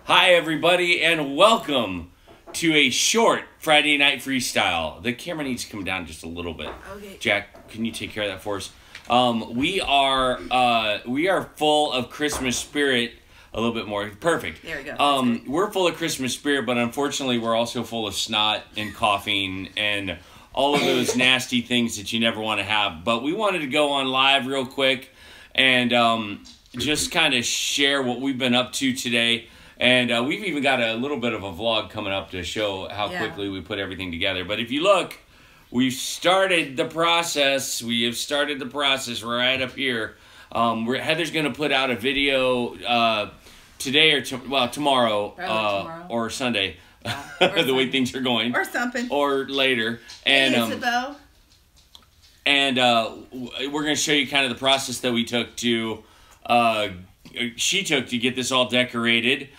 Hi, everybody, and welcome to a short Friday night freestyle. The camera needs to come down just a little bit. Okay. Jack, can you take care of that for us? We are full of Christmas spirit. A little bit more. Perfect. There we go. We're full of Christmas spirit, but unfortunately, we're also full of snot and coughing and all of those nasty things that you never want to have. But we wanted to go on live real quick and just kind of share what we've been up to today. And we've even got a little bit of a vlog coming up to show how quickly we put everything together. But if you look, we've started the process. We have started the process right up here. Heather's going to put out a video today or tomorrow, or Sunday, the way things are going, or something, or later. And Isabel. And we're going to show you kind of the process that we took to she took to get this all decorated.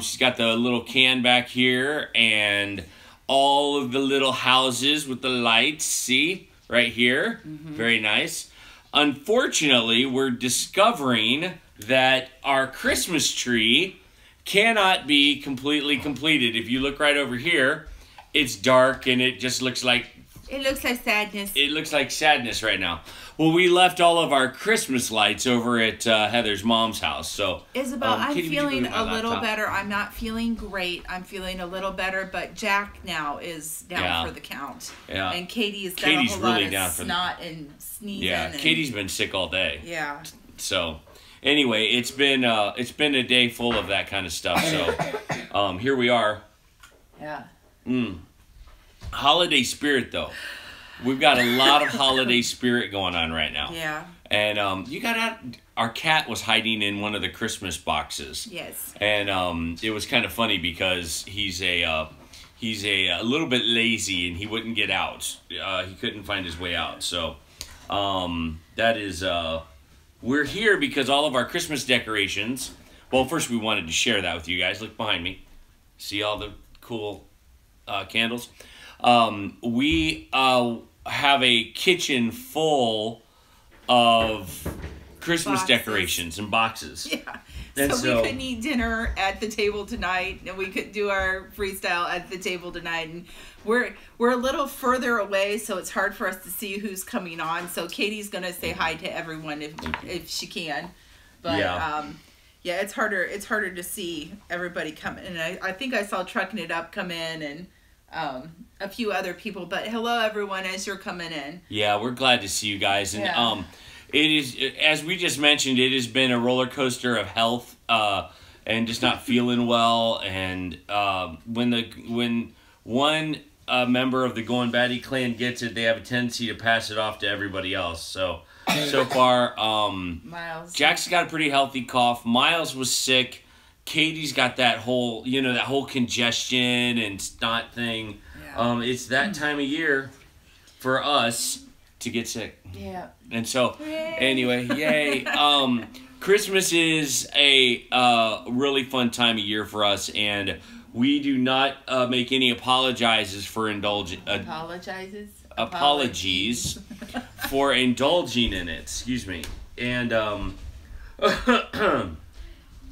She's got the little can back here and all of the little houses with the lights. See right here, very nice. Unfortunately, we're discovering that our Christmas tree cannot be completely completed. If you look right over here, it's dark and it just looks like... It looks like sadness. It looks like sadness right now. Well, we left all of our Christmas lights over at Heather's mom's house. So, Isabel, I'm feeling a little better. I'm not feeling great. I'm feeling a little better, but Jack now is down for the count. Yeah. And Katie's got a whole lot of snot and sneezing. Yeah, Katie's been sick all day. Yeah. So, anyway, it's been a day full of that kind of stuff. So, here we are. Yeah. Holiday spirit, though. We've got a lot of holiday spirit going on right now. Yeah. And our cat was hiding in one of the Christmas boxes. Yes. And it was kind of funny because he's a little bit lazy and he wouldn't get out. He couldn't find his way out. So that is we're here because all of our Christmas decorations. Well, first we wanted to share that with you guys. Look behind me. See all the cool candles. We have a kitchen full of Christmas decorations and boxes. Yeah. And so we couldn't eat dinner at the table tonight, and we couldn't do our freestyle at the table tonight. And we're a little further away, so it's hard for us to see who's coming on. So Katie's gonna say hi to everyone if she can. But yeah, it's harder to see everybody coming. And I think I saw Trucking It Up come in and a few other people, but hello everyone as you're coming in. Yeah, we're glad to see you guys. And it is, as we just mentioned, it has been a roller coaster of health and just not feeling well. And when one member of the Goin Batty clan gets it, they have a tendency to pass it off to everybody else. So far, Miles, Jack's got a pretty healthy cough. Miles was sick. Katie's got that whole, that whole congestion and snot thing. Yeah. It's that time of year for us to get sick. Yeah. And so, anyway, yay. Christmas is a really fun time of year for us, and we do not make any apologies for indulging. Apologies for indulging in it. Excuse me. And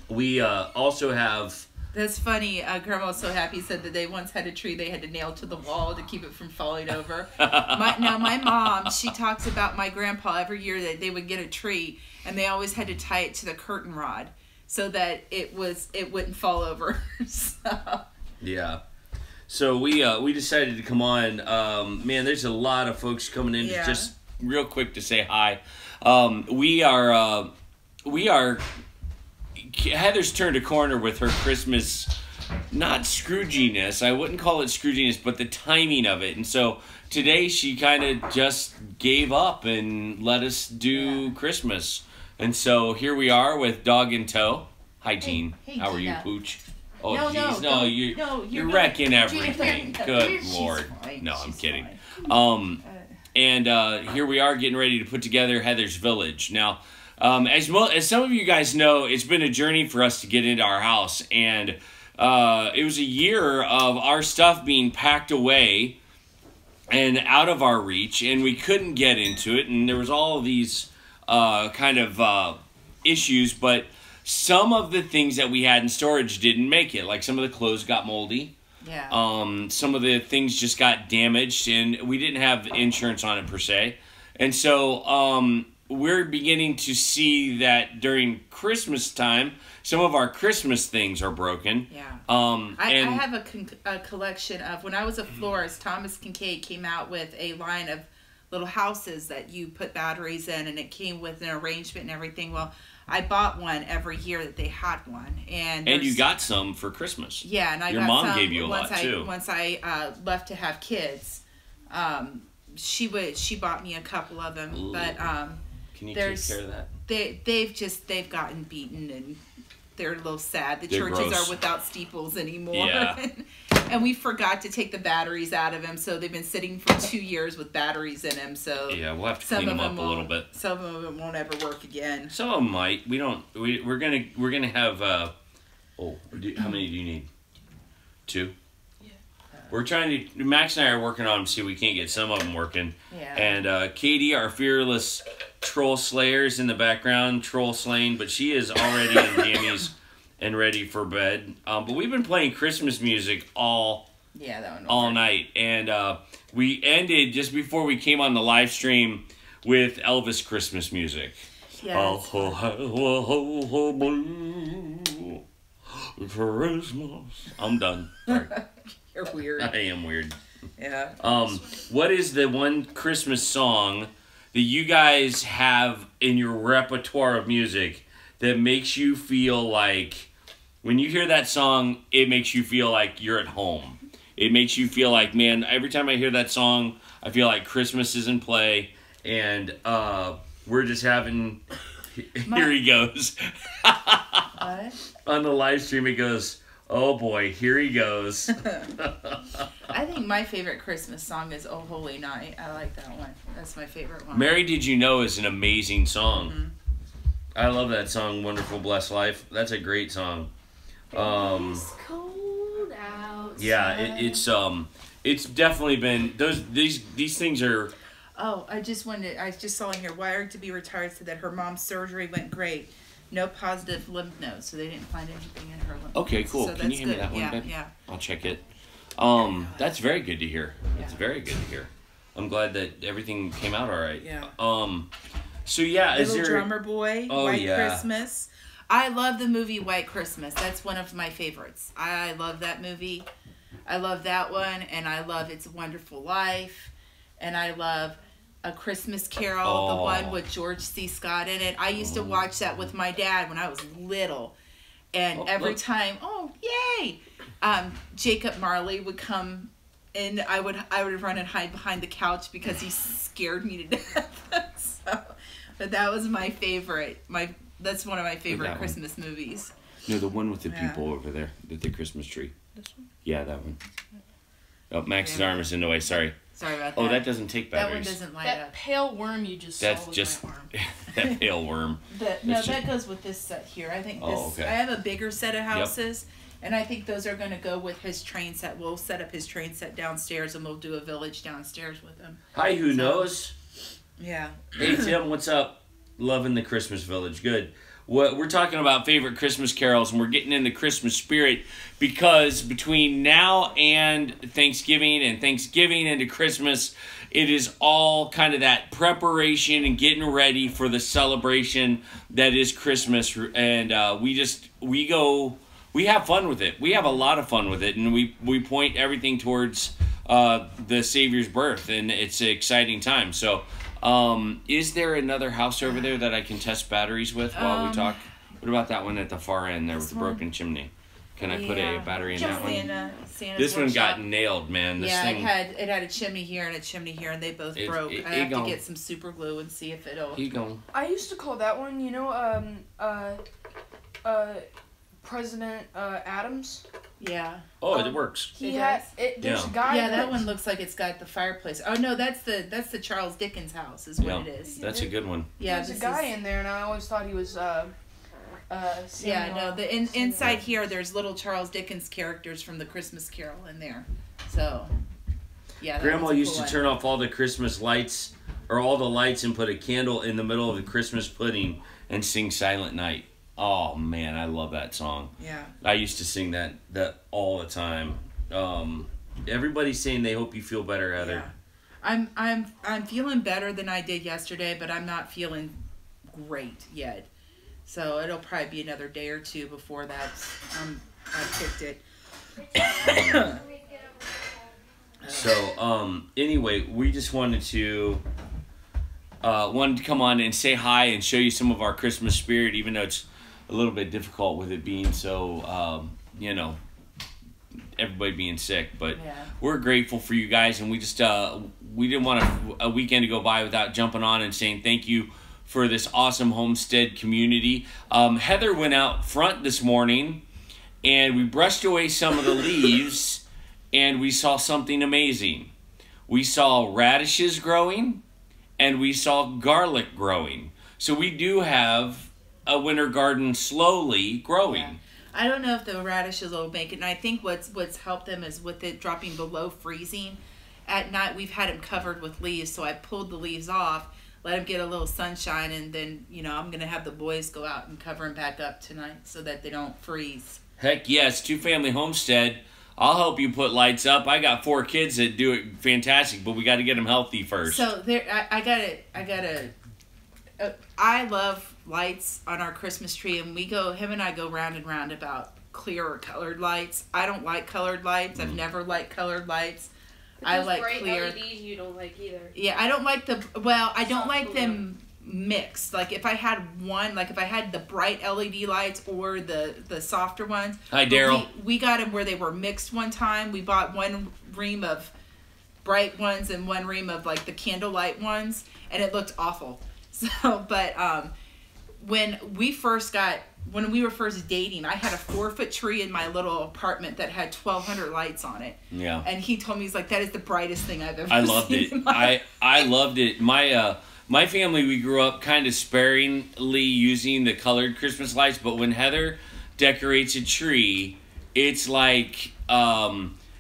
we also have... That's funny. Grandma was so happy, said that they once had a tree they had to nail to the wall to keep it from falling over. My mom, she talks about my grandpa every year that they would get a tree and they always had to tie it to the curtain rod so that it wouldn't fall over. Yeah. So we decided to come on. Man, there's a lot of folks coming in just real quick to say hi. We are Heather's turned a corner with her Christmas, not Scrooginess. I wouldn't call it Scrooginess, but the timing of it. And so today she kind of just gave up and let us do Christmas. And so here we are with dog in tow. Hi, Jean. Hey, how are you, Gina. Pooch? Oh, jeez. No, you're wrecking everything. Good Lord. No, I'm kidding. And here we are getting ready to put together Heather's Village. Now, as some of you guys know, it's been a journey for us to get into our house, and it was a year of our stuff being packed away and out of our reach, and we couldn't get into it, and there was all of these kind of issues, but some of the things that we had in storage didn't make it. Like some of the clothes got moldy. Yeah. Some of the things just got damaged, and we didn't have insurance on it per se. And so we're beginning to see that during Christmas time, some of our Christmas things are broken. Yeah. I have a collection of, when I was a florist, Thomas Kincaid came out with a line of little houses that you put batteries in, and it came with an arrangement and everything. Well, I bought one every year that they had one, and you got some for Christmas. Yeah, and your got mom some gave you a lot too. Once I left to have kids, she bought me a couple of them. Ooh. But can you take care of that? They've gotten beaten, and they're a little sad. They're churches gross. Are without steeples anymore. Yeah. And we forgot to take the batteries out of them, so they've been sitting for 2 years with batteries in them. So yeah, we'll have to clean them up a little bit. Some of them won't ever work again. Some of them might. We're gonna have. How many do you need? 2. Yeah. We're trying to. Max and I are working on them. See, we can't get some of them working. Yeah. And Katie, our fearless troll slayer, is in the background, troll slaying, but she is already in jammies and ready for bed. But we've been playing Christmas music all night. And we ended just before we came on the live stream with Elvis Christmas music. Yeah. Oh, ho, ho, ho, ho, blue Christmas. I'm done. Sorry. You're weird. I am weird. Yeah. What is the one Christmas song that you guys have in your repertoire of music that makes you feel like, when you hear that song, it makes you feel like you're at home? It makes you feel like, man, every time I hear that song, I feel like Christmas is in play, and we're just having... Here he goes. What? On the live stream, it goes, oh boy, here he goes. I think my favorite Christmas song is Oh Holy Night. I like that one. That's my favorite one. Mary Did You Know is an amazing song. Mm-hmm. I love that song, Wonderful Blessed Life. That's a great song. It's cold outside. Yeah, it's definitely been these things are. Oh, I just saw in here, Wired to be Retired said that her mom's surgery went great. No positive lymph nodes, so they didn't find anything in her lymph nodes. Okay, cool. So Can you hand me that one, babe? Yeah. I'll check it. That's very good to hear. That's very good to hear. I'm glad that everything came out all right. Yeah. So yeah, Little is there Drummer Boy, White Christmas. I love the movie White Christmas. That's one of my favorites. I love that movie. I love that one, and I love It's a Wonderful Life, and I love A Christmas Carol, the one with George C. Scott in it. I used to watch that with my dad when I was little, and every time, yay! Jacob Marley would come, and I would run and hide behind the couch because he scared me to death. But that was my favorite. That's one of my favorite Christmas movies. No, the one with the people over there, the Christmas tree. This one? Yeah, that one. Oh, Max's arm is in the way. Sorry. Sorry about that. Oh, that doesn't take batteries. That one doesn't light that up. pale worm you just That's saw was just my arm. that pale worm. That goes with this set here. I think this. I have a bigger set of houses, and I think those are going to go with his train set. We'll set up his train set downstairs, and we'll do a village downstairs with him. Hi, who knows? Yeah. Hey Tim, what's up? Loving the Christmas village. Good. We're talking about favorite Christmas carols, and we're getting in the Christmas spirit because between now and Thanksgiving into Christmas, it is all kind of that preparation and getting ready for the celebration that is Christmas. And we have fun with it. We have a lot of fun with it, and we point everything towards the Savior's birth, and it's an exciting time. So is there another house over there that I can test batteries with while we talk? What about that one at the far end there with the broken chimney? Can I put a battery in that one? Santa's this one got nailed, man. This thing, it had a chimney here and a chimney here, and they both broke. I have to get some super glue and see if it'll. I used to call that one, President Adams. Yeah. Oh, it works. There's a guy. Yeah, that one looks like it's got the fireplace. Oh no, that's the Charles Dickens house, is what it is. That's a good one. Yeah, there's a guy in there, and I always thought he was. Inside here, there's little Charles Dickens characters from the Christmas Carol in there. So, yeah. Grandma used to turn off all the Christmas lights, or all the lights, and put a candle in the middle of the Christmas pudding and sing Silent Night. Oh man, I love that song. Yeah. I used to sing that all the time. Everybody's saying they hope you feel better, Heather. Yeah. I'm feeling better than I did yesterday, but I'm not feeling great yet. So it'll probably be another day or two before I kicked it. So anyway, we just wanted to come on and say hi and show you some of our Christmas spirit, even though it's a little bit difficult with it being so everybody being sick, but we're grateful for you guys, and we just we didn't want a weekend to go by without jumping on and saying thank you for this awesome homestead community. Heather went out front this morning and we brushed away some of the leaves and we saw something amazing. We saw radishes growing and we saw garlic growing. So we do have a winter garden slowly growing. Yeah. I don't know if the radishes will make it, and I think what's helped them is with it dropping below freezing. At night, we've had them covered with leaves, so I pulled the leaves off, let them get a little sunshine, and then, I'm going to have the boys go out and cover them back up tonight so that they don't freeze. Heck yes, two-family homestead. I'll help you put lights up. I got 4 kids that do it fantastic, but we got to get them healthy first. So I love lights on our Christmas tree, and him and I go round and round about clear or colored lights. I don't like colored lights. I've never liked colored lights. I like bright clear. LEDs you don't like either. Yeah, I don't like I don't like them mixed. Like if I had the bright LED lights or the softer ones. Hi, Daryl. We got them where they were mixed one time. We bought one ream of bright ones and one ream of like the candlelight ones, and it looked awful. So, but when we were first dating, I had a 4-foot tree in my little apartment that had 1,200 lights on it. Yeah. And he told me, he's like, that is the brightest thing I've ever seen. I loved it. I loved it. My family, we grew up kind of sparingly using the colored Christmas lights, but when Heather decorates a tree, it's like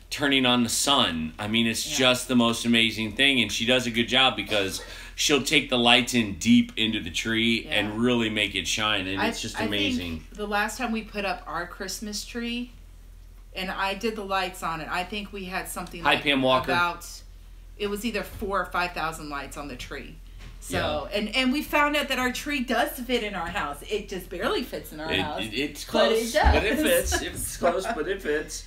turning on the sun. I mean, it's just the most amazing thing, and she does a good job because she'll take the lights in deep into the tree and really make it shine, and it's just amazing. I think the last time we put up our Christmas tree, and I did the lights on it, I think we had something Pam Walker. It was either 4,000 or 5,000 lights on the tree. So, and we found out that our tree does fit in our house. It just barely fits in our house. It's close, but it fits. It's close, but it fits.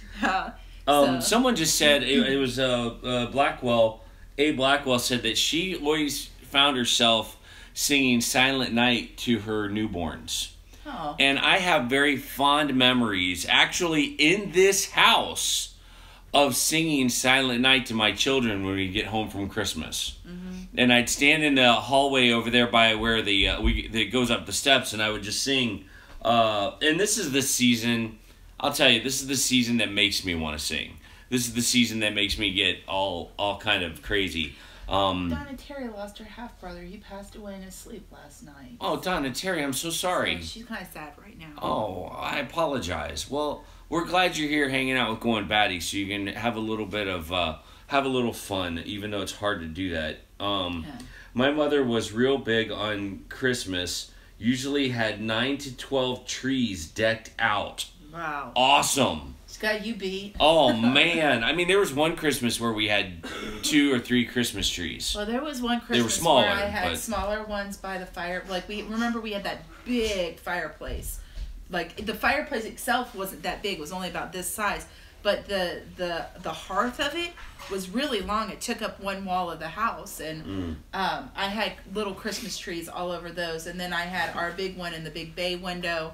Someone just said, it was Blackwell. A. Blackwell said that she always found herself singing Silent Night to her newborns. Oh. And I have very fond memories, actually, in this house, of singing Silent Night to my children when we get home from Christmas. Mm-hmm. And I'd stand in the hallway over there by where that goes up the steps, and I would just sing. And this is the season, I'll tell you, this is the season that makes me want to sing. This is the season that makes me get all kind of crazy. Donna Terry lost her half-brother. He passed away in his sleep last night. Oh, Donna Terry, I'm so sorry. So she's kind of sad right now. Oh, I apologize. Well, we're glad you're here hanging out with Goin Batty, so you can have a little bit of have a little fun, even though it's hard to do that. My mother was real big on Christmas. Usually had 9 to 12 trees decked out. Wow. Awesome. She's got you beat. Oh, man. I mean, there was one Christmas where we had 2 or 3 Christmas trees. Well, there was one Christmas they were smaller, where I had smaller ones by the fire. Like, we had that big fireplace. Like, the fireplace itself wasn't that big. It was only about this size. But the hearth of it was really long. It took up one wall of the house. And I had little Christmas trees all over those. And then I had our big one in the big bay window.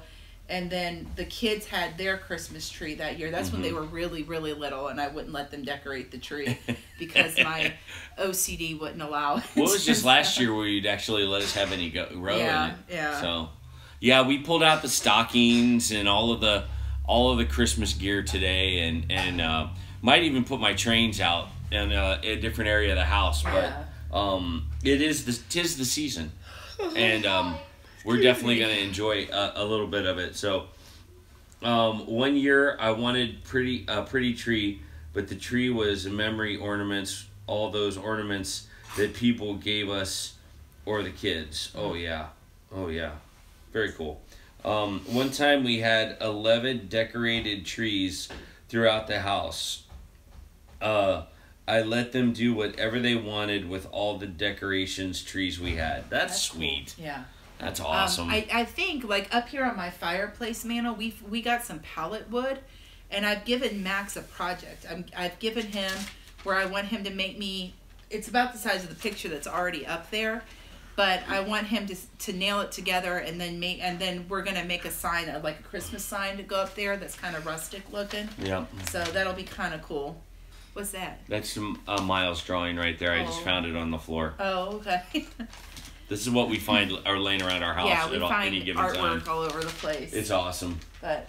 And then the kids had their Christmas tree that year. That's when they were really, really little, and I wouldn't let them decorate the tree because my OCD wouldn't allow it. Well, it was just last year where you'd actually let us have any row in it. Yeah. So, yeah, we pulled out the stockings and all of the Christmas gear today, and might even put my trains out in a different area of the house. But tis the season, and we're definitely going to enjoy a little bit of it. So, one year I wanted a pretty tree, but the tree was memory ornaments, all those ornaments that people gave us or the kids. Oh yeah, very cool. One time we had 11 decorated trees throughout the house. I let them do whatever they wanted with all the decorations trees we had. That's sweet. Cool. Yeah. That's awesome. I think like up here on my fireplace mantle, we got some pallet wood, and I've given Max a project. I've given him where I want him to make me. It's about the size of the picture that's already up there, but I want him to nail it together and then we're gonna make a sign, like a Christmas sign, to go up there that's kind of rustic looking. Yep. So that'll be kind of cool. What's that? That's a Miles drawing right there. I just found it on the floor. Oh, okay. This is what we find are laying around our house Yeah, we at find any given artwork time. all over the place. It's awesome. But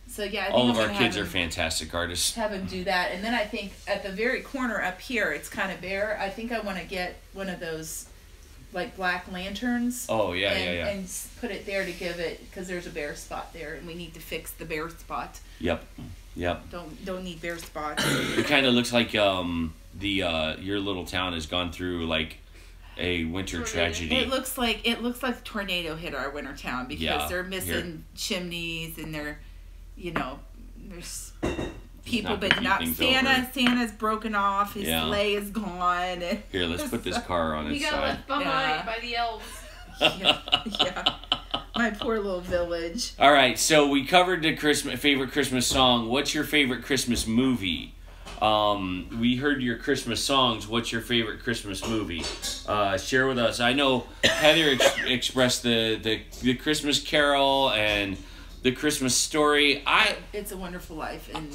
so yeah, I think all of I'm our gonna kids have are fantastic artists. Have him do that, and then I think at the very corner up here, it's kind of bare. I think I want to get one of those like black lanterns. Oh yeah, and put it there to give it, because there's a bare spot there, and we need to fix the bare spot. Yep. Don't need bare spots. It kind of looks like your little town has gone through like a winter tragedy. It looks like a tornado hit our winter town, because they're missing chimneys, and they're, there's people, but not Santa. Over. Santa's broken off. His sleigh is gone. And here, let's put this car on its side. He got left behind by the elves. yeah. My poor little village. All right, so we covered the favorite Christmas song. What's your favorite Christmas movie? We heard your Christmas songs. What's your favorite Christmas movie? Share with us. I know Heather expressed the Christmas Carol and the Christmas Story. It's a Wonderful Life and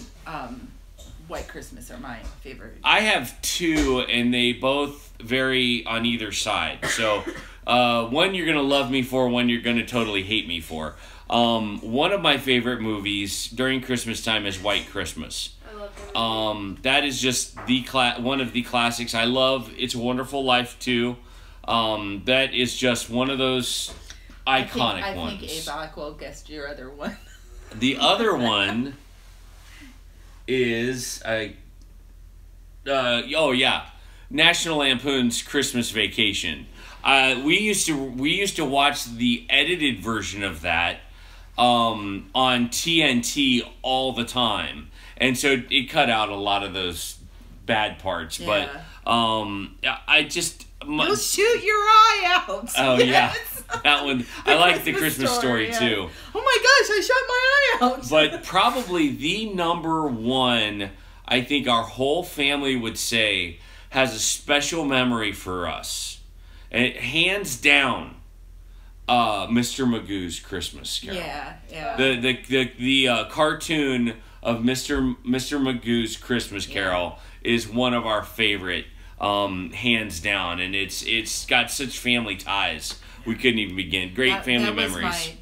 White Christmas are my favorite. I have two, and they both vary on either side. So one you're going to love me for, one you're going to totally hate me for. One of my favorite movies during Christmas time is White Christmas. I love that is just one of the classics. I love It's a Wonderful Life too. That is just one of those iconic ones. I think Abach will guess your other one. The other one is National Lampoon's Christmas Vacation. We used to watch the edited version of that on TNT all the time, and so it cut out a lot of those bad parts. Yeah. But I just you'll shoot your eye out. Oh yes. Yeah, that one. I like the Christmas story too. Oh my gosh, I shot my eye out. But probably the number one, I think our whole family would say, has a special memory for us. And it, hands down, Mr. Magoo's Christmas Carol. Yeah. The cartoon of Mr. Magoo's Christmas Carol is one of our favorite, hands down, and it's got such family ties. We couldn't even begin. Great family memories.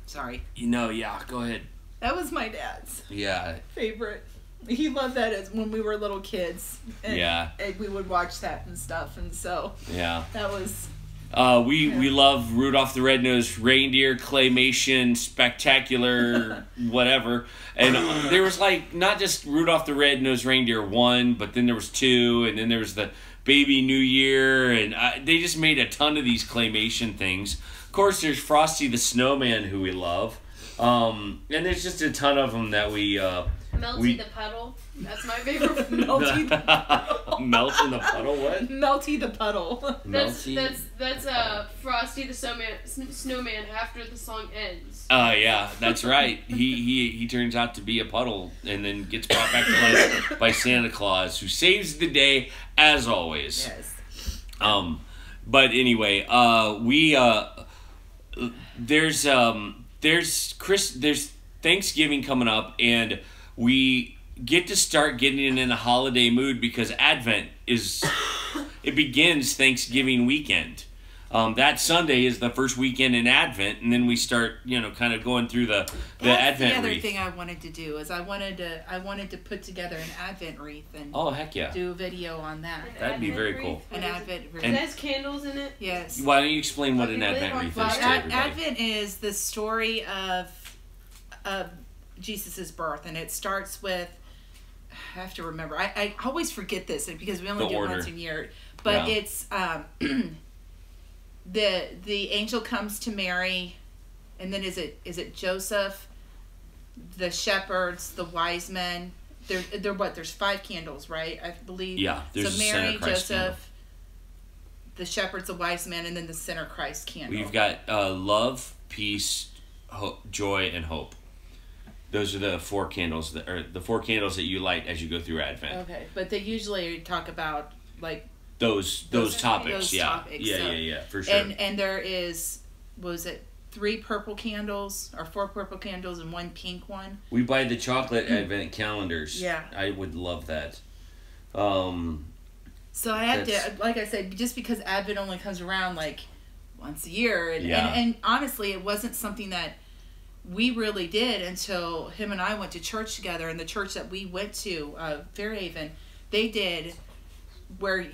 Sorry. Go ahead. That was my dad's. Yeah. Favorite. He loved that when we were little kids. And, and we would watch that and stuff, and so. Yeah. That was. We love Rudolph the Red-Nosed Reindeer, claymation, spectacular, whatever. And there was not just Rudolph the Red-Nosed Reindeer 1, but then there was 2, and then there was the Baby New Year, and they just made a ton of these claymation things. Of course, there's Frosty the Snowman, who we love. And there's just a ton of them that we... Melty the Puddle. That's my favorite. Melty the Puddle. Melt in the Puddle? What? Melty the Puddle. That's Frosty the Snowman after the song ends. Yeah, that's right. He turns out to be a puddle and then gets brought back to life by Santa Claus, who saves the day as always. Yes. But anyway, there's Thanksgiving coming up, and we get to start getting in a holiday mood because Advent it begins Thanksgiving weekend. That Sunday is the first weekend in Advent, and then we start, kind of going through the Advent the other wreath. Thing I wanted to do is I wanted to put together an Advent wreath and heck yeah, do a video on that. That'd be very cool. An Advent wreath. It has candles in it. Yes. Why don't you explain what an Advent wreath is to everybody? Advent is the story of Jesus' birth, and it starts with, I have to remember, I always forget this because we only do it once a year, but it's the angel comes to Mary and then is it Joseph, the shepherds, the wise men? They're what? There's 5 candles, right? I believe. Yeah. There's so a Mary, Center Christ Joseph, candle. the shepherds, the wise men, and then the Center Christ candle. We've got love, peace, joy, and hope. Those are the 4 candles the 4 candles that you light as you go through Advent. Okay, but they usually talk about like those topics. those Yeah. topics, so. Yeah, for sure. And there is, what was it, 3 purple candles or 4 purple candles and 1 pink one. We buy the chocolate Advent calendars. Yeah. I would love that. So I have to, like I said, just because Advent only comes around like once a year, and honestly, it wasn't something that we really did until him and I went to church together. And the church that we went to, Fairhaven, they did where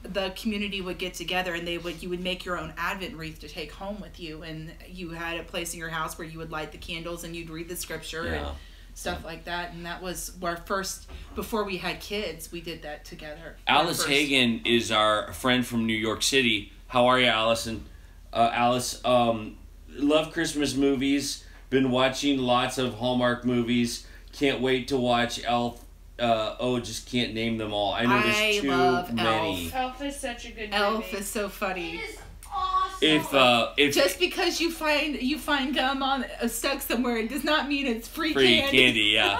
the community would get together and you would make your own Advent wreath to take home with you, and you had a place in your house where you would light the candles and you'd read the scripture and stuff like that. And that was our first, before we had kids, we did that together. Alice Hagen is our friend from New York City. How are you, Allison? Alice, love Christmas movies. Been watching lots of Hallmark movies. Can't wait to watch Elf. Just can't name them all. I know there's too many. Elf is such a good movie. Elf is so funny. It is awesome. If just because you find gum on stuck somewhere, it does not mean it's free candy. Yeah.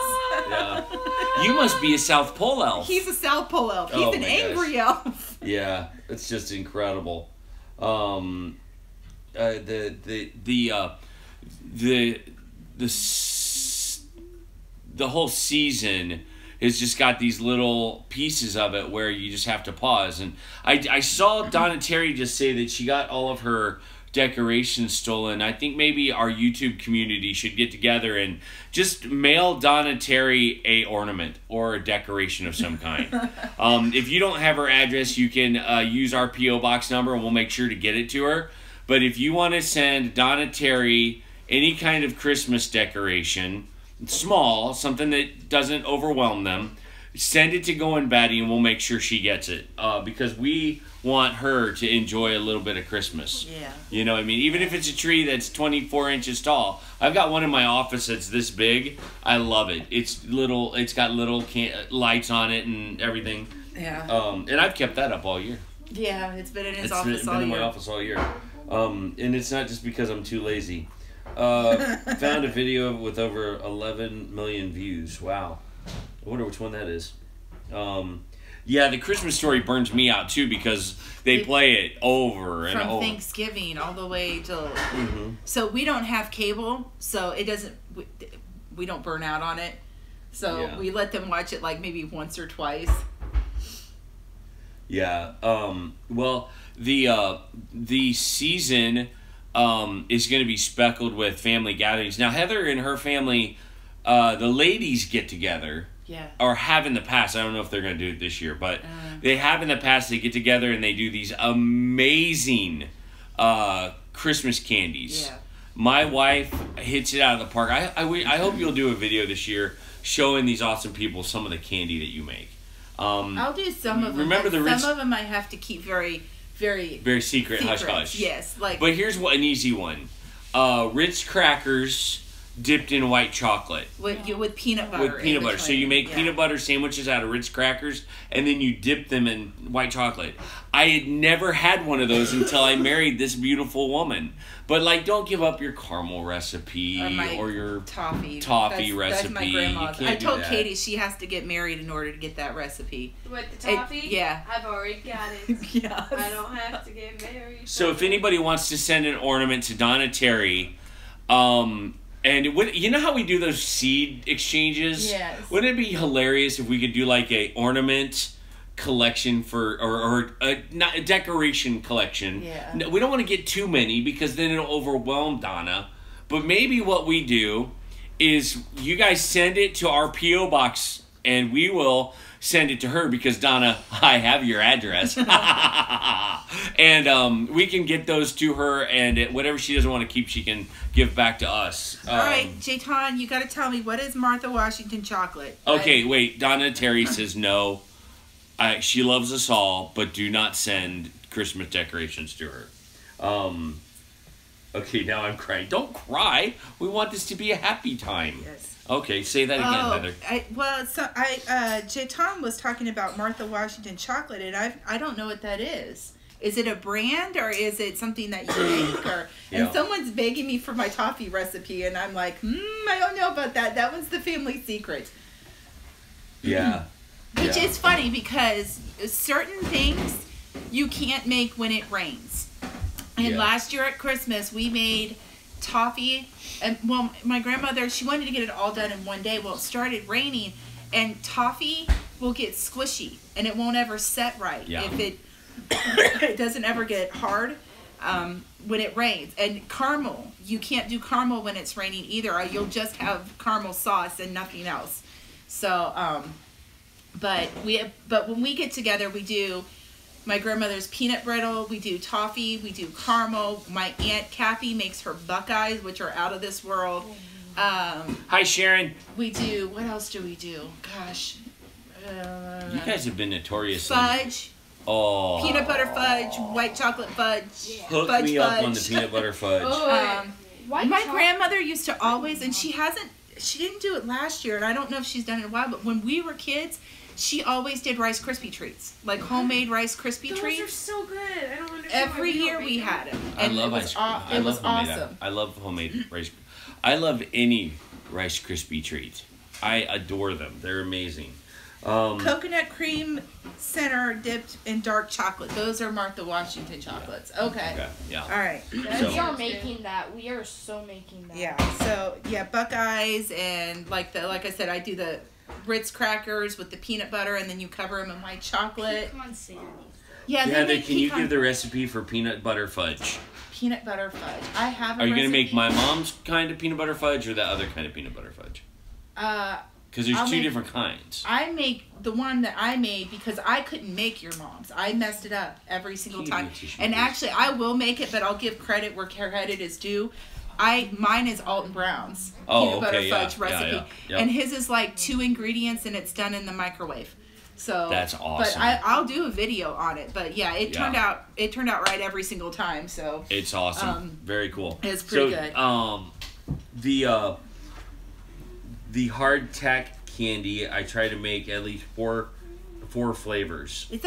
You must be a South Pole elf. He's a South Pole elf. He's an angry elf. Yeah, it's just incredible. The whole season has just got these little pieces of it where you just have to pause. And I saw Donna Terry just say that she got all of her decorations stolen. I think maybe our YouTube community should get together and just mail Donna Terry a ornament or a decoration of some kind. If you don't have her address, you can use our P.O. Box number and we'll make sure to get it to her. But if you want to send Donna Terry any kind of Christmas decoration, small, something that doesn't overwhelm them, send it to Goin Batty and we'll make sure she gets it. Because we want her to enjoy a little bit of Christmas. Yeah. You know what I mean? Even if it's a tree that's 24 inches tall. I've got one in my office that's this big. I love it. It's got little lights on it and everything. Yeah. And I've kept that up all year. Yeah, it's been in his office all year. It's been in my office all year. And it's not just because I'm too lazy. Found a video with over 11 million views. Wow. I wonder which one that is. Yeah, the Christmas Story burns me out too because they play it over and over. From Thanksgiving all the way till... Mm-hmm. So we don't have cable, so it doesn't... We don't burn out on it. So we let them watch it like maybe once or twice. Yeah. Well, the season... is going to be speckled with family gatherings. Now, Heather and her family, the ladies get together. Yeah. Or have in the past. I don't know if they're going to do it this year, but they have in the past. They get together and they do these amazing Christmas candies. Yeah. My wife hits it out of the park. I hope you'll do a video this year showing these awesome people some of the candy that you make. I'll do some of them. Remember some of them I have to keep very secret, hush hush. Yes, like. But here's an easy one: Ritz crackers dipped in white chocolate with peanut butter. With peanut butter, so you make peanut butter sandwiches out of Ritz crackers, and then you dip them in white chocolate. I had never had one of those until I married this beautiful woman. But don't give up your caramel recipe or your toffee recipe. That's my grandma's. I told Katie she has to get married in order to get that recipe. With the toffee? Yeah. I've already got it. Yes. I don't have to get married. So if anybody wants to send an ornament to Donna Terry, and you know how we do those seed exchanges? Yes. Wouldn't it be hilarious if we could do a ornament collection or a decoration collection? Yeah. We don't want to get too many because then it'll overwhelm Donna. But maybe what we do is you guys send it to our P.O. box and we will send it to her because Donna, I have your address. And we can get those to her, and whatever she doesn't want to keep, she can give back to us. All right, Jayton, you got to tell me, what is Martha Washington chocolate? Okay, wait. Donna Terry says no. She loves us all, but do not send Christmas decorations to her. Okay, now I'm crying. Don't cry. We want this to be a happy time. Yes. Okay, say that again, Heather. J. Tom was talking about Martha Washington chocolate, and I don't know what that is. Is it a brand or is it something that you make? And someone's begging me for my toffee recipe, and I'm like, I don't know about that. That one's the family secret. Yeah. Which is funny because certain things you can't make when it rains. And last year at Christmas, we made toffee. And well, my grandmother, she wanted to get it all done in one day. Well, it started raining, and toffee will get squishy, and it won't ever set right if it doesn't ever get hard when it rains. And caramel, you can't do caramel when it's raining either. You'll just have caramel sauce and nothing else. So, but when we get together, we do my grandmother's peanut brittle, we do toffee, we do caramel. My Aunt Kathy makes her Buckeyes, which are out of this world. Hi, Sharon. We do, what else do we do? Gosh. You guys have been notorious. Fudge. Oh. Peanut butter fudge, white chocolate fudge. Hook fudge me fudge. up on the peanut butter fudge. My grandmother used to always, and she didn't do it last year, and I don't know if she's done it in a while, but when we were kids, she always did Rice Krispie treats, like homemade Rice Krispie treats. Those are so good. I don't understand. Every year we had them. I love ice cream. It was awesome. I love homemade rice. I love any Rice Krispie treat. I adore them. They're amazing. Coconut cream center dipped in dark chocolate. Those are Martha Washington chocolates. Okay. Yeah. All right. We are making that. We are so making that. Yeah. So Buckeyes, and like I said, I do the Ritz crackers with the peanut butter, and then you cover them in white chocolate. Yeah. Heather, can you give the recipe for peanut butter fudge? Peanut butter fudge. I have a Are you recipe. going to make my mom's kind of peanut butter fudge or the other kind of peanut butter fudge? Because there's two different kinds. I make the one that I made because I couldn't make your mom's. I messed it up every single time. And actually, I will make it, but I'll give credit where credit is due. Mine is Alton Brown's peanut butter fudge recipe, and his is like 2 ingredients, and it's done in the microwave. So that's awesome. But I'll do a video on it. But yeah, it turned out right every single time. So it's awesome. Very cool. It's pretty good. The hardtack candy, I try to make at least four flavors. Is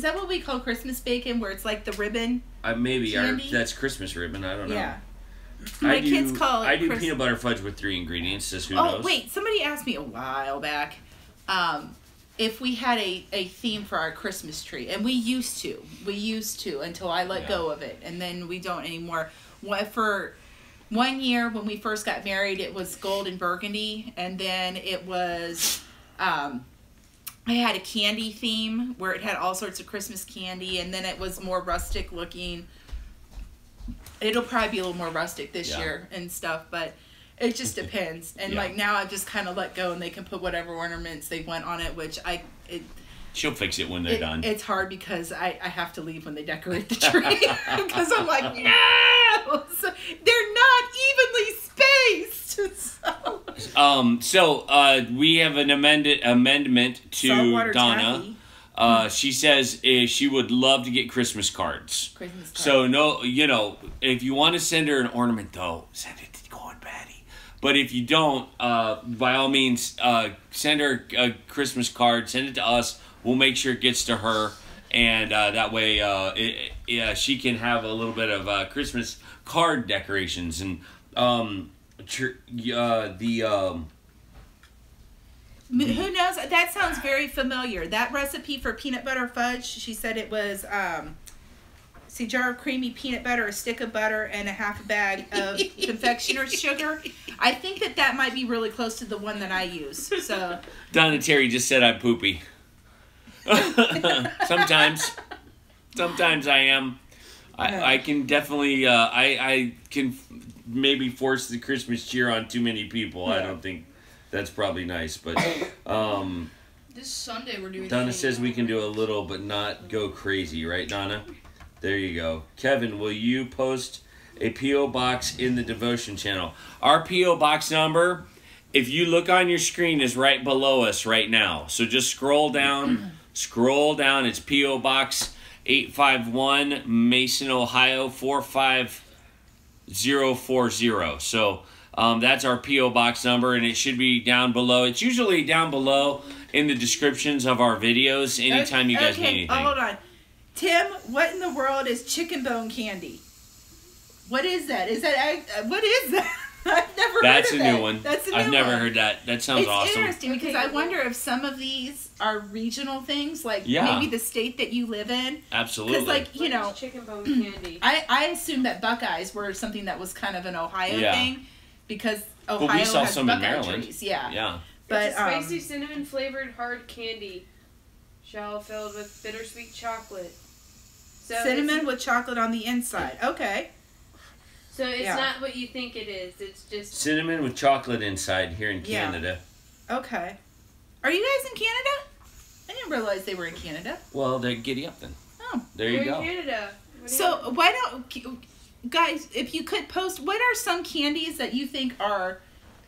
that what we call Christmas bacon, where it's like the ribbon? Maybe candy? That's Christmas ribbon. I don't know. Yeah. My kids call it. I do peanut butter fudge with 3 ingredients. Just who knows? Oh wait, somebody asked me a while back if we had a theme for our Christmas tree, and we used to until I let go of it, and then we don't anymore. For 1 year when we first got married, it was gold and burgundy, and then it was I had a candy theme where it had all sorts of Christmas candy, and then it was more rustic looking. It'll probably be a little more rustic this year and stuff, but it just depends. And like now I've just kind of let go, and they can put whatever ornaments they want on it, which she'll fix it when they're done. It's hard because I have to leave when they decorate the tree because I'm like, no! So they're not evenly spaced. So we have an amendment to Saltwater Donna. taffy. She says she would love to get Christmas cards. So if you want to send her an ornament, though, send it to Goin Batty. But if you don't, by all means, send her a Christmas card. Send it to us. We'll make sure it gets to her, and that way, she can have a little bit of Christmas card decorations and Who knows? That sounds very familiar. That recipe for peanut butter fudge, she said it was a jar of creamy peanut butter, a stick of butter, and a half a bag of confectioner's sugar. I think that might be really close to the one that I use. So Donna Terry just said I'm poopy. Sometimes I am. I can definitely I can maybe force the Christmas cheer on too many people. I don't think that's probably nice, but this Sunday we're doing. Donna says we can do a little, but not go crazy, right, Donna? There you go. Kevin, will you post a P.O. box in the devotion channel? Our P.O. box number, if you look on your screen, is right below us right now. So just scroll down. It's P.O. Box 851, Mason, Ohio 45. 040. So that's our P.O. Box number, and it should be down below. It's usually down below in the descriptions of our videos anytime you guys need anything. Hold on. Tim, what in the world is chicken bone candy? What is that? What is that? I've never heard of that. That's a new one. That's a new one. I've never heard that. That sounds awesome. It's interesting because I wonder if some of these are regional things, like maybe the state that you live in. Absolutely. Because, like, you know, chicken bone candy. I assumed that Buckeyes were something that was kind of an Ohio thing because Ohio we saw has some Buckeye in Maryland. trees. Yeah. Yeah. But it's a spicy cinnamon flavored hard candy shell filled with bittersweet chocolate. So cinnamon with chocolate on the inside. Okay. So it's not what you think it is. It's just cinnamon with chocolate inside here in Canada. Okay. Are you guys in Canada? I didn't realize they were in Canada. Well, then giddy up then. Oh. There you go. We're in Canada. So why don't, guys, if you could post, what are some candies that you think are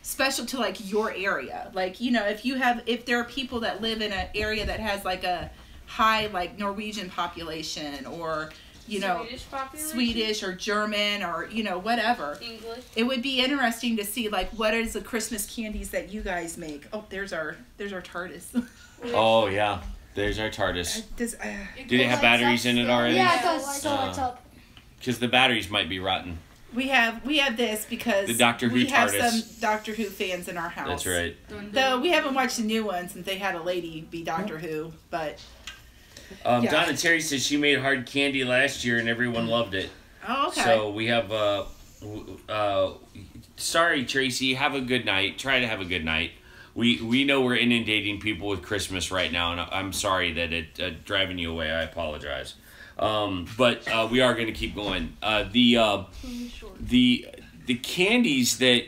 special to like your area? Like, you know, if there are people that live in an area that has like a high like Norwegian population or, you know, Swedish or German or, you know, whatever. English. It would be interesting to see like what is the Christmas candies that you guys make. Oh, there's our TARDIS. Oh yeah, there's our TARDIS. Do they have batteries in it already? Yeah, it does. So what's up? Because the batteries might be rotten. We have this because the Doctor Who we have TARDIS. Some Doctor Who fans in our house. That's right. Though we haven't watched the new one since they had a lady be Doctor Who, but. Donna Terry says she made hard candy last year and everyone loved it. Oh, okay. So we have, sorry, Tracy, have a good night. Try to have a good night. We know we're inundating people with Christmas right now, and I'm sorry that it driving you away. I apologize. But we are going to keep going. The candies that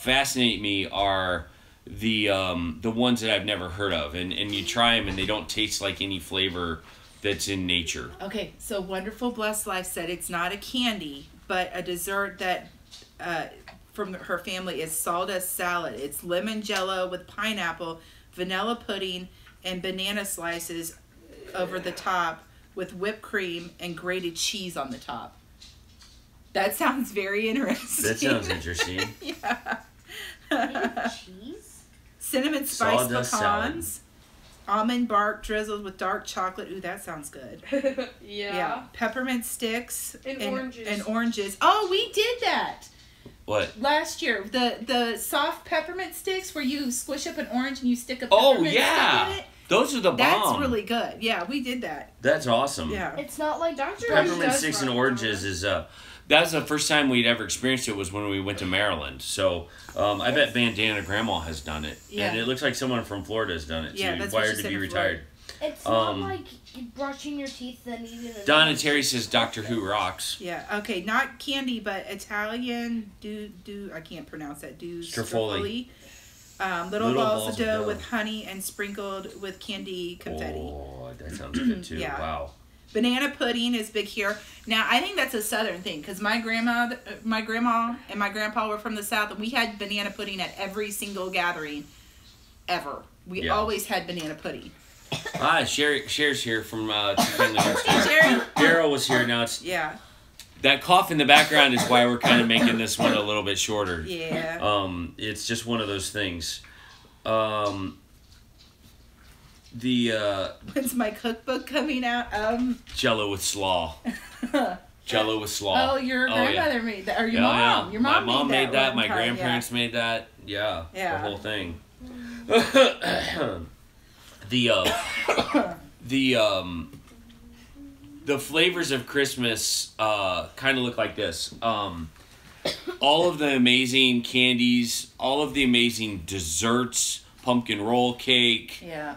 fascinate me are the ones that I've never heard of, and you try them and they don't taste like any flavor that's in nature. Okay, so Wonderful Blessed Life said it's not a candy, but a dessert that from her family is sawdust salad. It's lemon jello with pineapple, vanilla pudding, and banana slices over the top with whipped cream and grated cheese on the top. That sounds very interesting. That sounds interesting. Yeah. Cheese? Cinnamon spice Sawdust pecans, almond bark drizzled with dark chocolate. Ooh, that sounds good. Yeah. Peppermint sticks and oranges. And oranges. Oh, we did that. What? Last year, the soft peppermint sticks where you squish up an orange and you stick a peppermint stick in it. Those are the bomb. That's really good. Yeah, we did that. That's awesome. Yeah. It's not like peppermint sticks and oranges is that's the first time we'd ever experienced it was when we went to Maryland. So I bet Bandana Grandma has done it. Yeah. And it looks like someone from Florida has done it. Yeah, too. that's Wired what she to be said retired. It's not like brushing your teeth then eating it. Donna Terry says Doctor Who rocks. Yeah. Okay, not candy, but Italian I can't pronounce that. Strafoli. Little balls of dough with honey and sprinkled with candy confetti. Oh, that sounds good too. Yeah. Wow. Banana pudding is big here. Now, I think that's a southern thing because my grandma and my grandpa were from the South, and we had banana pudding at every single gathering ever. We always had banana pudding. Cher's here from Two Family Homestead. Sherry? Daryl was here. Now it's that cough in the background is why we're kind of making this one a little bit shorter. Yeah. It's just one of those things. When's my cookbook coming out? Jello with slaw. Jello with slaw. Oh, your grandmother made that, or your mom. Yeah. Your mom. My mom made that. My time, grandparents made that. Yeah. The whole thing. The flavors of Christmas kind of look like this. All of the amazing candies, all of the amazing desserts, pumpkin roll cake. Yeah.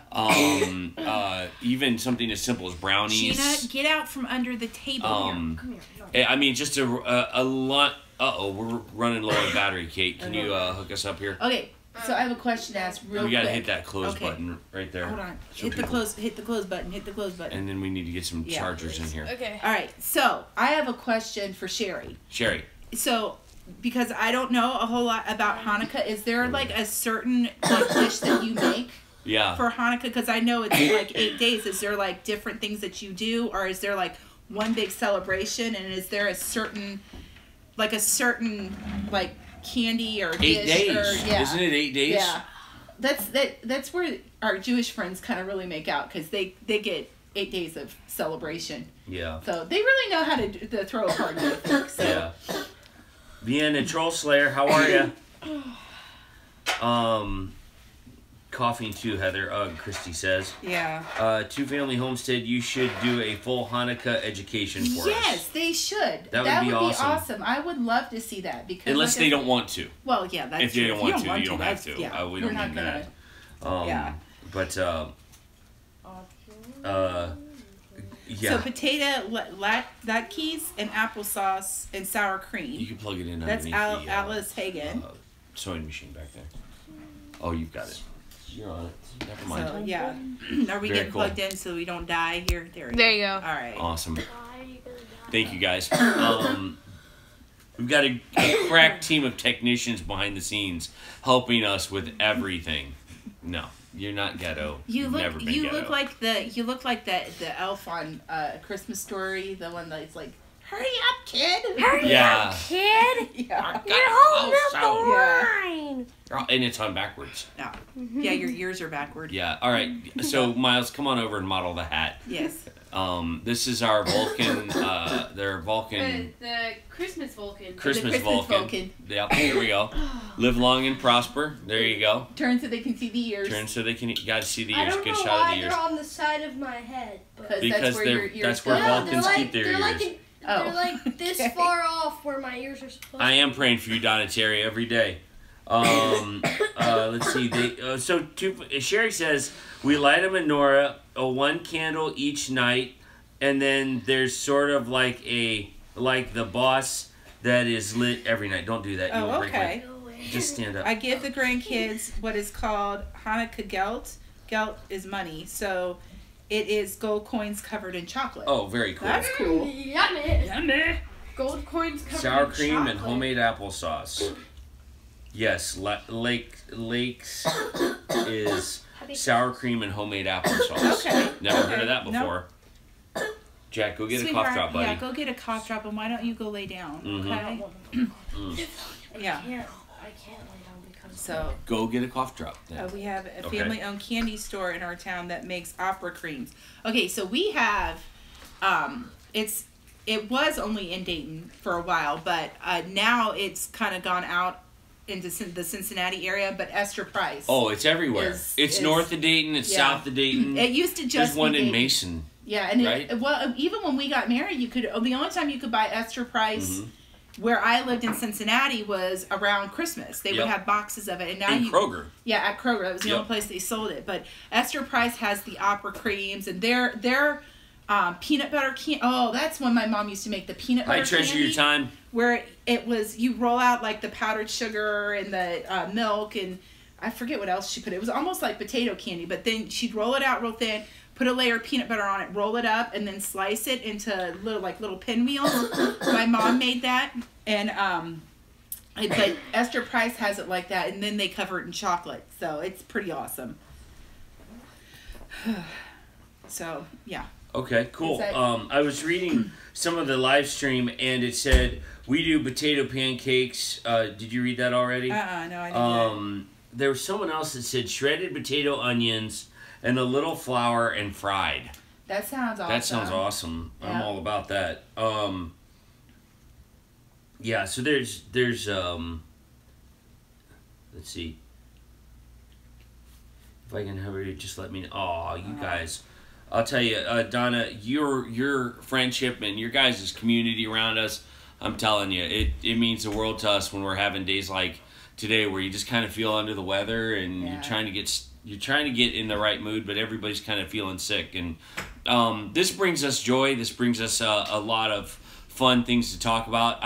Even something as simple as brownies. Sheena, get out from under the table. Come here. I mean, just a lot. We're running low on battery, Kate. Can you hook us up here? Okay. So I have a question to ask real quick. We gotta hit that close button right there. Hold on. Hit the close button. Hit the close button. And then we need to get some chargers in here. Okay. All right. So I have a question for Sherry. Sherry. So, because I don't know a whole lot about Hanukkah, is there like a certain dish that you make? Yeah. For Hanukkah, because I know it's like 8 days. Is there like different things that you do, or is there like one big celebration? And is there a certain like a certain like candy or 8 dish days. or Isn't it 8 days? Yeah. That's where our Jewish friends kind of really make out because they get 8 days of celebration. Yeah. So they really know how to throw a party. I think, so. Yeah. Vienna Troll Slayer, how are you? Coughing too, Heather. Christy says. Yeah. Two Family Homestead, you should do a full Hanukkah education for us. Yes, they should. That would be awesome. I would love to see that because unless they don't want to. Well, yeah, that's if they don't want to, you don't have to. Yeah, We don't mean that. Yeah. But yeah. So potato latkes and applesauce and sour cream. You can plug it in That's underneath the Alice Hagen. sewing machine back there. Oh, you've got it. You're on it. Never mind. So yeah, are we Very getting cool. plugged in so we don't die here? There you go. All right. Awesome. Thank you guys. We've got a crack team of technicians behind the scenes helping us with everything. No, you're not ghetto. You've never been you ghetto. look like the elf on Christmas Story, the one that's like, hurry up, kid. Hurry up, kid. Yeah. You're holding up the line. And it's on backwards. No. Yeah, your ears are backward. Yeah. All right. So Miles, come on over and model the hat. Yes. This is our Vulcan. Their Vulcan. The Christmas Vulcan. Christmas The Christmas Vulcan. Vulcan. Yep. Here we go. Live long and prosper. There you go. Turn so they can see the ears. Turn so they can. You got to see the I ears. don't Good know shot why of the ears. they're on the side of my head. But Because that's where your ears that's where go. Vulcans they're keep their they're ears. Like they're like this Okay. far off where my ears are supposed I to am praying for you, Donateri, every day. Let's see. Sherry says we light a menorah, one candle each night, and then there's sort of like the boss that is lit every night. Don't do that. You will break okay. Just stand up. I give the grandkids what is called Hanukkah gelt. Gelt is money, so it is gold coins covered in chocolate. Oh, very cool. That's cool. Yummy. Yummy. Gold coins covered Sour in cream chocolate. and homemade applesauce. Yes, Lakes is sour cream and homemade applesauce. Okay. Never heard Okay. of that before. Jack, go get a cough drop, buddy. Yeah, go get a cough drop, and why don't you go lay down? Mhm. Okay. Yeah. I can't lay down because So Go get a cough drop. then. we have a Okay. family-owned candy store in our town that makes opera creams. Okay, so we have, it was only in Dayton for a while, but now it's kind of gone out into the Cincinnati area. But Esther Price. Oh, it's everywhere. It's is- north of Dayton. It's yeah. south of Dayton. It used to just There's one be in Dayton. Mason. Yeah, and Right? well, even when we got married, the only time you could buy Esther Price. Mhm. Where I lived in Cincinnati was around Christmas. They would Yep. have boxes of it, and now In Kroger. Yeah, at Kroger. That was the Yep. only place they sold it. But Esther Price has the opera creams, and their peanut butter candy. Oh, that's when my mom used to make the peanut butter I treasure candy, your time. where it was you roll out like the powdered sugar and the milk, and I forget what else she put. It was almost like potato candy, but then she'd roll it out real thin, put a layer of peanut butter on it, roll it up, and then slice it into little pinwheels. My mom made that, and but Esther Price has it like that, and then they cover it in chocolate, so it's pretty awesome. So yeah. Okay, cool. Is that- I was reading some of the live stream, and it said we do potato pancakes. Did you read that already? No, I didn't. There was someone else that said shredded potato, onions, and a little flour and fried. That sounds awesome. That sounds awesome. I'm Yeah. all about that. Yeah, so there's let's see. If I can hurry, just let me know. Oh, you guys. I'll tell you, Donna, your friendship and your guys' community around us, I'm telling you, it means the world to us when we're having days like today where you just kind of feel under the weather and Yeah. you're trying to get in the right mood, but everybody's kind of feeling sick. And this brings us joy. This brings us a lot of fun things to talk about.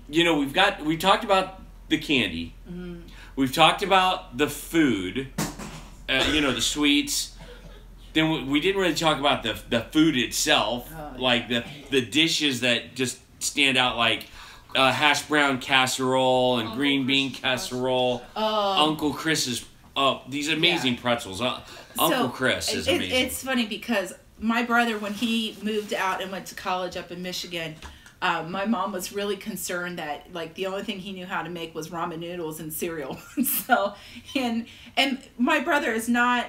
We talked about the candy. Mm-hmm. We've talked about the food. The sweets. Then we didn't really talk about the food itself, like the dishes that just stand out, like hash brown casserole and green bean casserole. Uncle Chris's these amazing pretzels. Uncle Chris is amazing. It's funny because my brother, when he moved out and went to college up in Michigan, my mom was really concerned that like the only thing he knew how to make was ramen noodles and cereal. So, and my brother is not,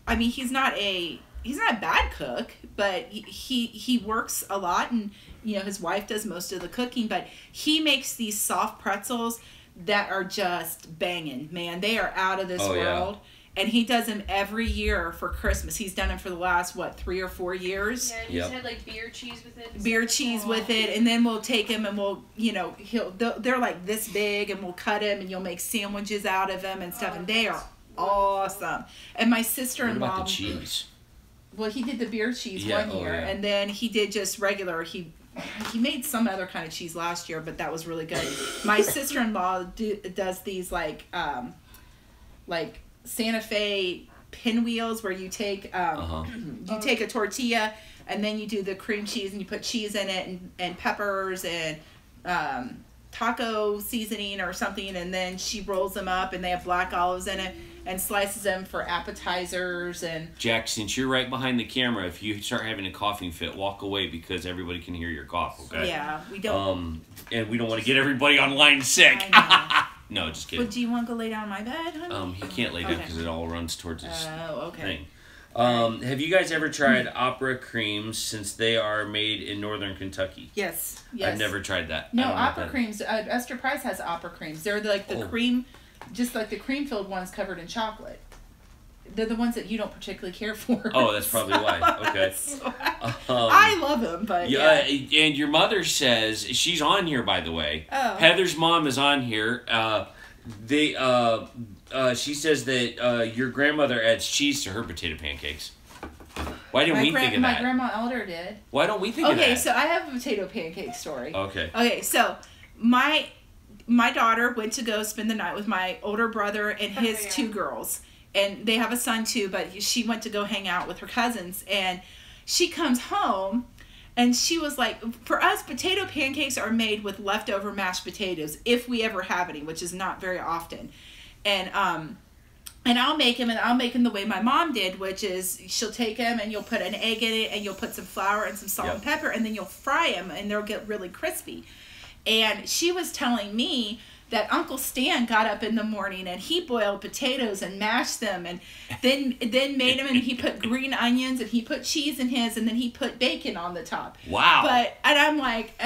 I mean, he's not a bad cook, but he works a lot, and you know his wife does most of the cooking, but he makes these soft pretzels that are just banging, man. They are out of this world. And he does them every year for Christmas. He's done them for the last, 3 or 4 years. Yeah, and he's had like beer cheese with it. Beer cheese with it, and then we'll take him and we'll, you know, they're like this big, and we'll cut them, and you'll make sandwiches out of them and stuff, and they are awesome. And my sister-in-law. What about the cheese? Well, he did the beer cheese one year, and then he did just regular. He made some other kind of cheese last year, but that was really good. My sister-in-law does these like Santa Fe pinwheels where you take you take a tortilla and then you do the cream cheese and you put cheese in it and peppers and taco seasoning or something, and then she rolls them up and they have black olives in it and slices them for appetizers. And Jack, since you're right behind the camera, if you start having a coughing fit, walk away because everybody can hear your cough, okay? Yeah, we don't. And we don't want to get everybody online sick. No, just kidding. But do you want to go lay down on my bed, honey? He can't lay down because it all runs towards his thing. Have you guys ever tried opera creams, since they are made in northern Kentucky? Yes. I've never tried that. No, opera creams. Esther Price has opera creams. They're like the cream, just like the cream-filled ones covered in chocolate. They're the ones that you don't particularly care for. Oh, that's probably why. Okay. I love them, but and your mother says, she's on here, by the way. Oh. Heather's mom is on here. She says that your grandmother adds cheese to her potato pancakes. Why didn't we think of that? My grandma Elder did. Why don't we think of that? Okay, so I have a potato pancake story. Okay, so my daughter went to go spend the night with my older brother and his 2 girls. And they have a son too, but she went to go hang out with her cousins. And she comes home, and she was like, for us, potato pancakes are made with leftover mashed potatoes, if we ever have any, which is not very often. And I'll make them, and I'll make them the way my mom did, which is she'll take them, and you'll put an egg in it, and you'll put some flour and some salt and pepper, and then you'll fry them, and they'll get really crispy. And she was telling me that Uncle Stan got up in the morning and he boiled potatoes and mashed them and then made them, and he put green onions and he put cheese in his, and then he put bacon on the top. Wow. And I'm like,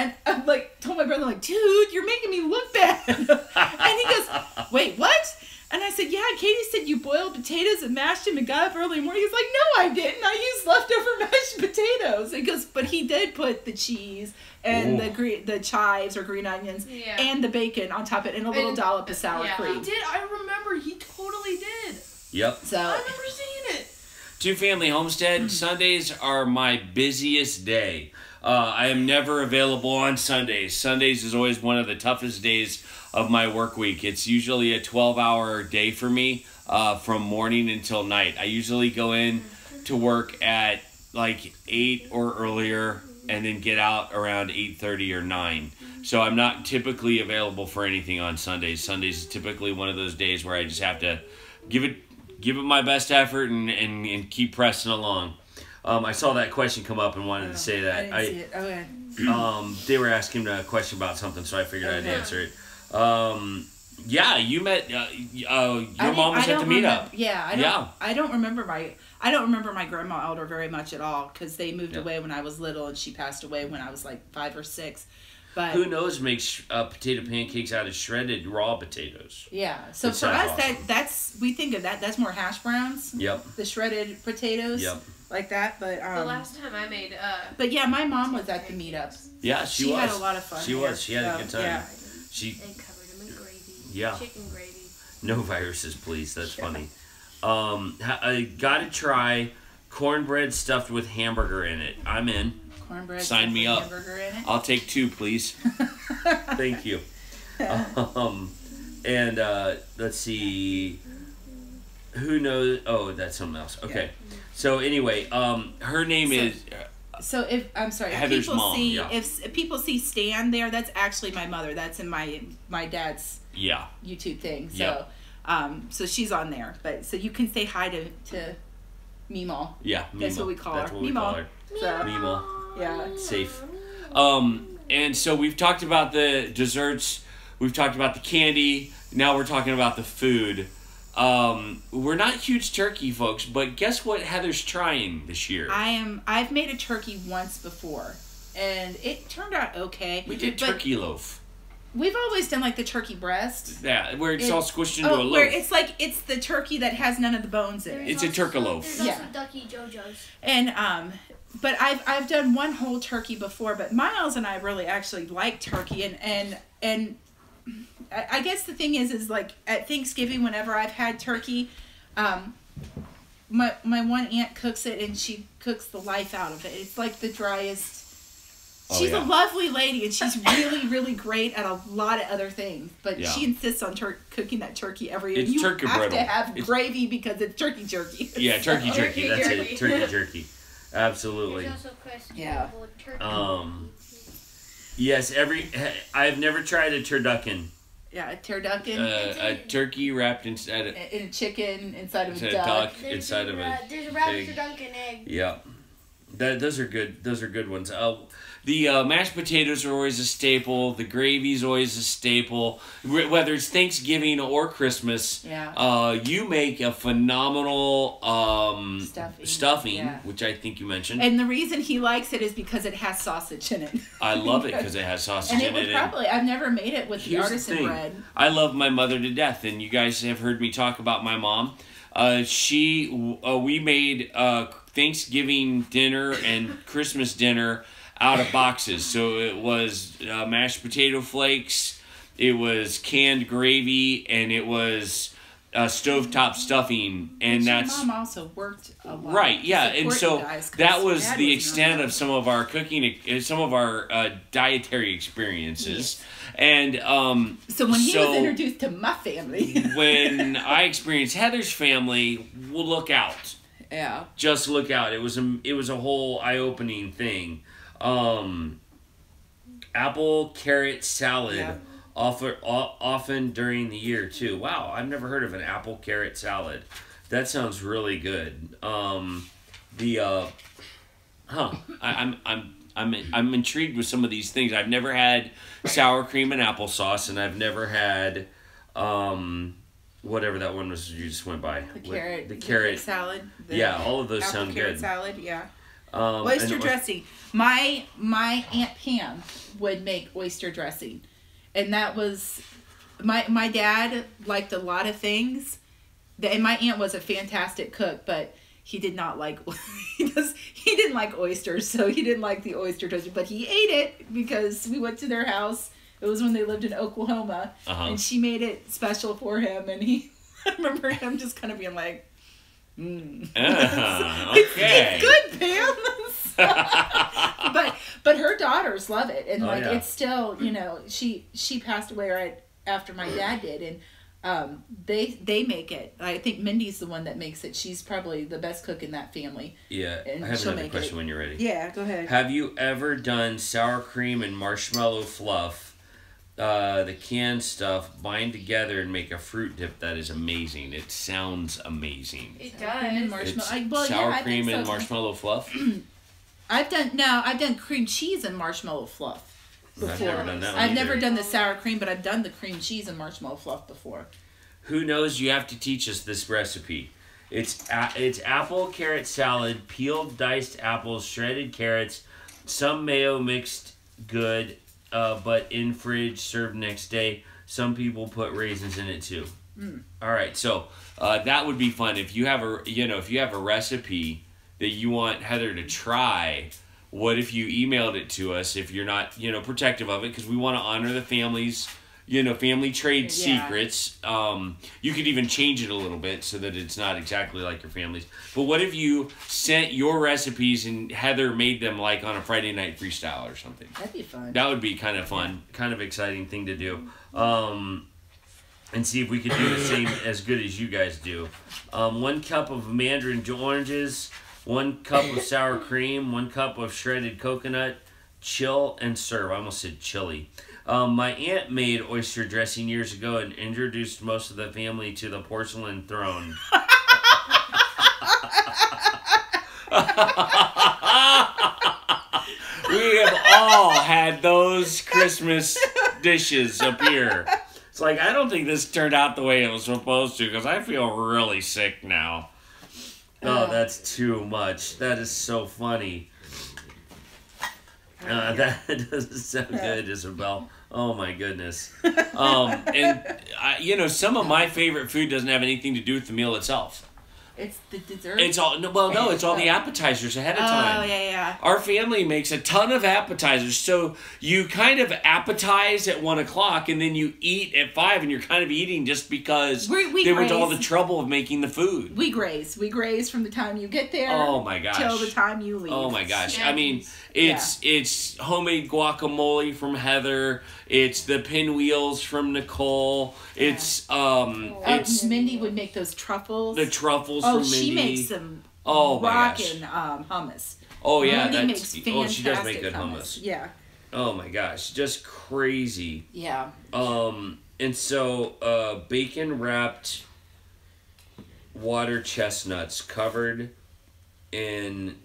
told my brother, like, dude, you're making me look bad. And he goes, wait, what? And I said, yeah, Katie said you boiled potatoes and mashed them and got up early in the morning. He's like, no, I didn't. I used leftover mashed potatoes. He goes, but he did put the cheese and the chives or green onions and the bacon on top of it, and a little dollop of sour cream. He did. I remember. He totally did. Yep. So I remember seeing it. 2-family homestead. Sundays are my busiest day. I am never available on Sundays. Sundays is always one of the toughest days of my work week. It's usually a 12-hour day for me from morning until night. I usually go in to work at like 8 or earlier and then get out around 8:30 or 9. So I'm not typically available for anything on Sundays. Sundays is typically one of those days where I just have to give it my best effort and keep pressing along. I saw that question come up and wanted to say that. I didn't see it. Okay. They were asking a question about something, so I figured I'd answer it. Yeah, you met your mom was at the meetup. I don't remember my grandma Elder very much at all, because they moved away when I was little, and she passed away when I was like 5 or 6. But who knows makes potato pancakes out of shredded raw potatoes. Yeah. So for us, awesome. that's we think of that's more hash browns. Yep. The shredded potatoes. Yep. Like that, but the last time I made But yeah, my mom was at the meetups. Yeah, she was. Had a lot of fun. She was. She had a good time. Yeah. And covered them in gravy. Yeah. Chicken gravy. No viruses, please. That's funny. I gotta try cornbread stuffed with hamburger in it. I'm in. Cornbread. Sign me up. Hamburger in it? I'll take 2, please. Thank you. And let's see. Who knows? Oh, that's something else. Okay. Yeah. So anyway, her name is. So if Heather's mom. If people see Stan there, that's actually my mother. That's in my dad's YouTube thing. So so she's on there. But so you can say hi to Meemaw. Yeah, Meemaw. That's what we call her. That's what we call her. So, Meemaw. Yeah. Safe. And so we've talked about the desserts, we've talked about the candy, now we're talking about the food. We're not huge turkey folks, but guess what Heather's trying this year? I've made a turkey once before, and it turned out okay. We did turkey loaf. We've always done like the turkey breast. Yeah, where it's all squished into a loaf. Where it's the turkey that has none of the bones in it. It's a turkey loaf. There's also Ducky JoJo's. And but I've done one whole turkey before, but Miles and I really actually like turkey, and I guess the thing is like at Thanksgiving whenever I've had turkey, my one aunt cooks it and she cooks the life out of it. It's like the driest. She's a lovely lady, and she's really, really great at a lot of other things. But she insists on cooking that turkey every year. You turkey have brittle. To have gravy because it's turkey jerky. Yeah, turkey jerky. That's it. Turkey jerky. Absolutely. There's also questionable turkey. Yes, I've never tried a turducken. Yeah, a turducken. A turkey wrapped inside in a chicken inside of a duck. There's Inside of a There's a rabbit turducken egg. Yeah. Those are good. Those are good ones. The mashed potatoes are always a staple. The gravy's always a staple. Whether it's Thanksgiving or Christmas, you make a phenomenal stuffing which I think you mentioned. And the reason he likes it is because it has sausage in it. I love it because it has sausage in it. I've never made it with the artisan bread. I love my mother to death, and you guys have heard me talk about my mom. We made Thanksgiving dinner and Christmas dinner out of boxes. So it was mashed potato flakes, it was canned gravy, and it was stovetop stuffing. And your mom also worked a lot. Right, yeah. And so that was the extent of some of our cooking, some of our dietary experiences. And so when he was introduced to my family, when I experienced Heather's family, we'll look out. Yeah. Just look out. It was a whole eye-opening thing. Apple carrot salad often during the year too. Wow, I've never heard of an apple carrot salad. That sounds really good. I'm intrigued with some of these things. I've never had sour cream and applesauce, and I've never had whatever that one was you just went by. The carrot salad. All of those sound good. Carrot salad, oyster dressing. My Aunt Pam would make oyster dressing, and that was my dad liked a lot of things, and my aunt was a fantastic cook, but he did not like he didn't like oysters, so he didn't like the oyster dressing, but he ate it because we went to their house. It was when they lived in Oklahoma, and she made it special for him, and I remember him just kind of being like, okay. It's good, Pam. but her daughters love it, and it's still, she passed away right after my dad did, and they make it. I think Mindy's the one that makes it. She's probably the best cook in that family. Yeah, and I have another question when you're ready. Yeah, go ahead. Have you ever done sour cream and marshmallow fluff? The canned stuff bind together and make a fruit dip that is amazing. It sounds amazing. It does. Sour cream and marshmallow fluff. I've done cream cheese and marshmallow fluff before. I've never done that one I've either. never done the sour cream, but I've done the cream cheese and marshmallow fluff before. Who knows? You have to teach us this recipe. It's apple carrot salad, peeled diced apples, shredded carrots, some mayo mixed good. But in fridge, served next day. Some people put raisins in it too. All right, so that would be fun if you have a recipe that you want Heather to try. What if you emailed it to us? If you're not protective of it, because we want to honor the family's family trade secrets. You could even change it a little bit so that it's not exactly like your family's. But what if you sent your recipes and Heather made them like on a Friday night freestyle or something? That'd be fun. That would be kind of fun, kind of exciting thing to do. And see if we could do the same as good as you guys do. 1 cup of mandarin oranges, 1 cup of sour cream, 1 cup of shredded coconut, chill and serve. I almost said chili. My aunt made oyster dressing years ago and introduced most of the family to the porcelain throne. We have all had those Christmas dishes up here. It's like, I don't think this turned out the way it was supposed to because I feel really sick now. Oh, that's too much. That is so funny. That doesn't sound good, Isabel. Oh my goodness. And some of my favorite food doesn't have anything to do with the meal itself. It's the dessert. It's all it's all the appetizers ahead of time. Oh yeah. Our family makes a ton of appetizers, so you kind of appetize at 1 o'clock, and then you eat at 5, and you're kind of eating just because they went to all the trouble of making the food. We graze from the time you get there. Oh my gosh! Till the time you leave. Oh my gosh! I mean, it's homemade guacamole from Heather. It's the pinwheels from Nicole. Yeah. It's Mindy would make those truffles. The truffles from Mindy. She makes some rockin' hummus. Oh yeah, Mindy makes fantastic she does make good hummus. Yeah. Oh my gosh, just crazy. Yeah. And so bacon wrapped water chestnuts covered in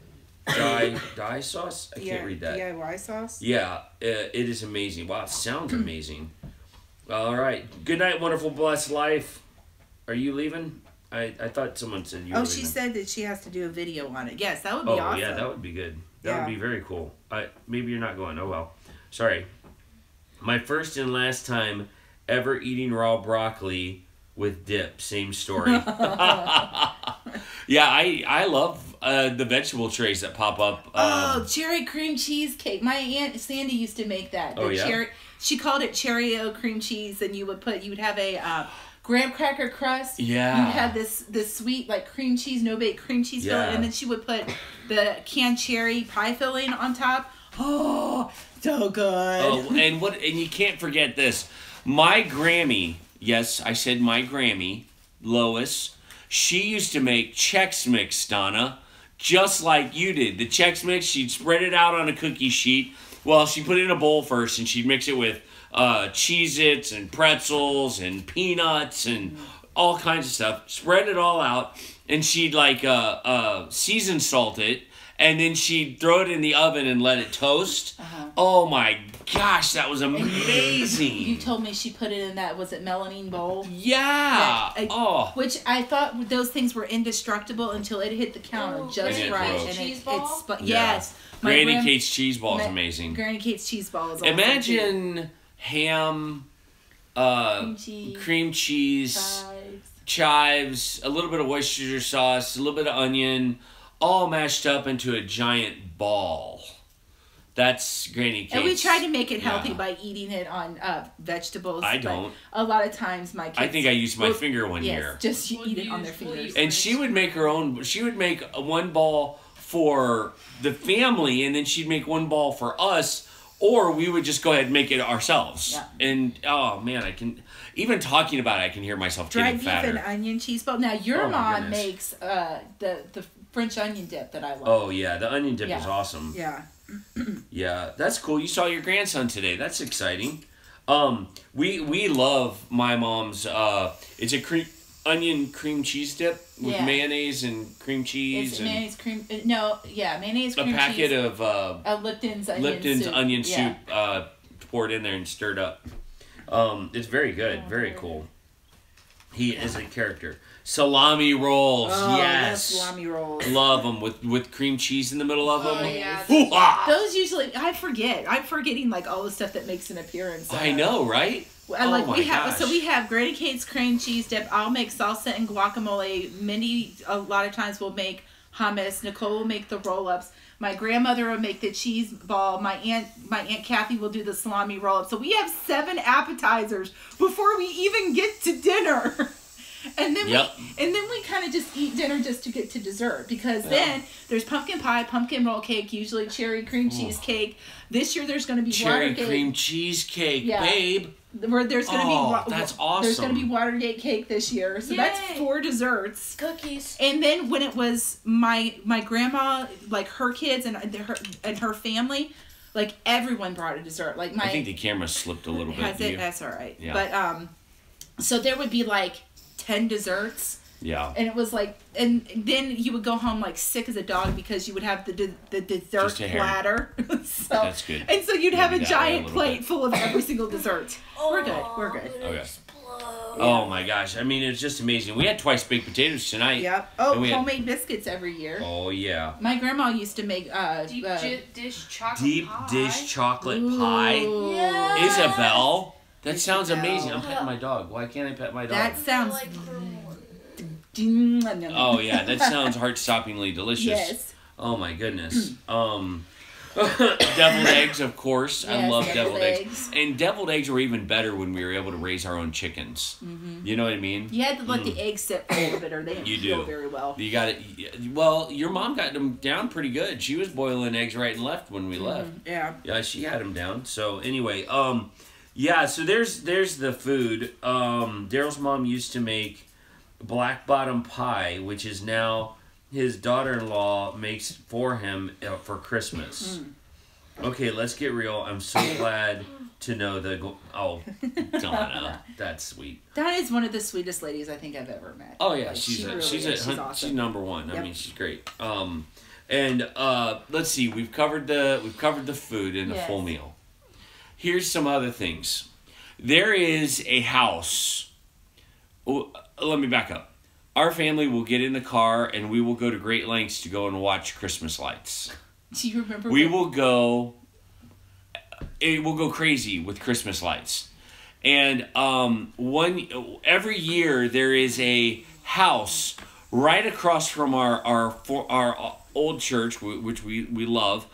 dye sauce? I can't read that. DIY sauce? Yeah, it is amazing. Wow, it sounds amazing. All right. Good night, wonderful, blessed life. Are you leaving? I thought someone said you were leaving. She said that she has to do a video on it. Yes, that would be awesome. Oh, yeah, that would be good. That would be very cool. Maybe you're not going. Oh, well. Sorry. My first and last time ever eating raw broccoli with dip. Same story. Yeah, I love the vegetable trays that pop up. Cherry cream cheesecake. My Aunt Sandy used to make that. Yeah? She called it Cherry-O cream cheese, and you would have a graham cracker crust. Yeah. You'd have this sweet, like, cream cheese, no-bake cream cheese filling, and then she would put the canned cherry pie filling on top. Oh, so good. Oh, and you can't forget this. My Grammy, yes, I said my Grammy, Lois, she used to make Chex Mix, Donna, just like you did. The Chex Mix, she'd spread it out on a cookie sheet. Well, she'd put it in a bowl first, and she'd mix it with Cheez-Its and pretzels and peanuts and all kinds of stuff. Spread it all out, and she'd season salt it, and then she'd throw it in the oven and let it toast. Oh my gosh, that was amazing. You told me she put it in that, was it melamine bowl? Yeah. Which I thought those things were indestructible until it hit the counter just right. And cheese ball? Yes. Granny Kate's cheese ball is amazing. Granny Kate's cheese ball is awesome. Imagine ham, cream cheese, chives, a little bit of Worcestershire sauce, a little bit of onion, all mashed up into a giant ball. That's Granny Kate's. And we try to make it healthy by eating it on vegetables. I don't. A lot of times my kids... I think I used my finger one year. Just eat it on their fingers. And she would make her own... She would make one ball for the family, and then she'd make one ball for us, or we would just go ahead and make it ourselves. Yeah. And, oh, man, I can... Even talking about it, I can hear myself getting fatter. Dried beef and onion cheese ball. Now, your mom makes the French onion dip that I love. Oh, yeah. The onion dip is awesome. Yeah. Yeah, that's cool. You saw your grandson today. That's exciting. We love my mom's. It's a onion cream cheese dip with mayonnaise and cream cheese. It's mayonnaise cream. Mayonnaise cream cheese. A packet of Lipton's onion soup poured in there and stirred up. It's very good. Very cool. He is a character. Salami rolls, yes. Salami rolls. Love them with cream cheese in the middle of them. Oh, yeah. Those usually, I'm forgetting like all the stuff that makes an appearance. I know, right? We have Granny Kate's cream cheese dip. I'll make salsa and guacamole. Mindy a lot of times will make hummus. Nicole will make the roll-ups. My grandmother will make the cheese ball. My aunt Kathy will do the salami roll-up. So we have 7 appetizers before we even get to dinner. And then we kind of just eat dinner just to get to dessert, because then there's pumpkin pie, pumpkin roll cake, usually cherry cream cheesecake. This year there's going to be cherry cream cheesecake, babe. Where there's going to be that's awesome. There's going to be Watergate cake this year, so that's 4 desserts, cookies. And then when it was my grandma, like her kids and her family, like everyone brought a dessert. Like I think the camera slipped a little bit. That's all right. Yeah. But so there would be like 10 desserts. Yeah. And it was like, and then you would go home like sick as a dog because you would have the dessert platter. So, that's good. And so you'd have Maybe a that way giant little plate bit. full of every single dessert. We're good. We're good. Okay. Oh my gosh! I mean, it's just amazing. We had twice baked potatoes tonight. Yep. Oh, And we had- homemade biscuits every year. Oh yeah. My grandma used to make Deep dish chocolate Deep pie. dish chocolate Ooh. pie. Yes. Isabel, that sounds Isabel. amazing. I'm petting my dog. Why can't I pet my dog? That sounds. Like for more. Oh yeah, that sounds heart-stoppingly delicious. Yes. Oh my goodness. Deviled eggs, of course. I Yes, love deviled deviled eggs. eggs. And deviled eggs were even better when we were able to raise our own chickens. Mm-hmm. You know what I mean? You had to let the eggs sit for a little bit, or they didn't You peel do. very well. You got it. Well, your mom got them down pretty good. She was boiling eggs right and left when we left. Yeah. Yeah, she had them down. So anyway, yeah. So there's the food. Daryl's mom used to make black bottom pie, which is now his daughter-in-law makes for him for Christmas. Okay, let's get real. I'm so glad to know oh, Donna, that's sweet. That is one of the sweetest ladies I think I've ever met. Oh yeah, Like, she's really she's is. She's awesome. she's number one. I Yep. mean, she's great. And let's see, we've covered the food and the Yes. full meal. Here's some other things. There is a house. Oh, let me back up. Our family will get in the car and we will go to great lengths to go and watch Christmas lights. Do you remember? We will go. It will go crazy with Christmas lights, and every year there is a house right across from our old church, which we love,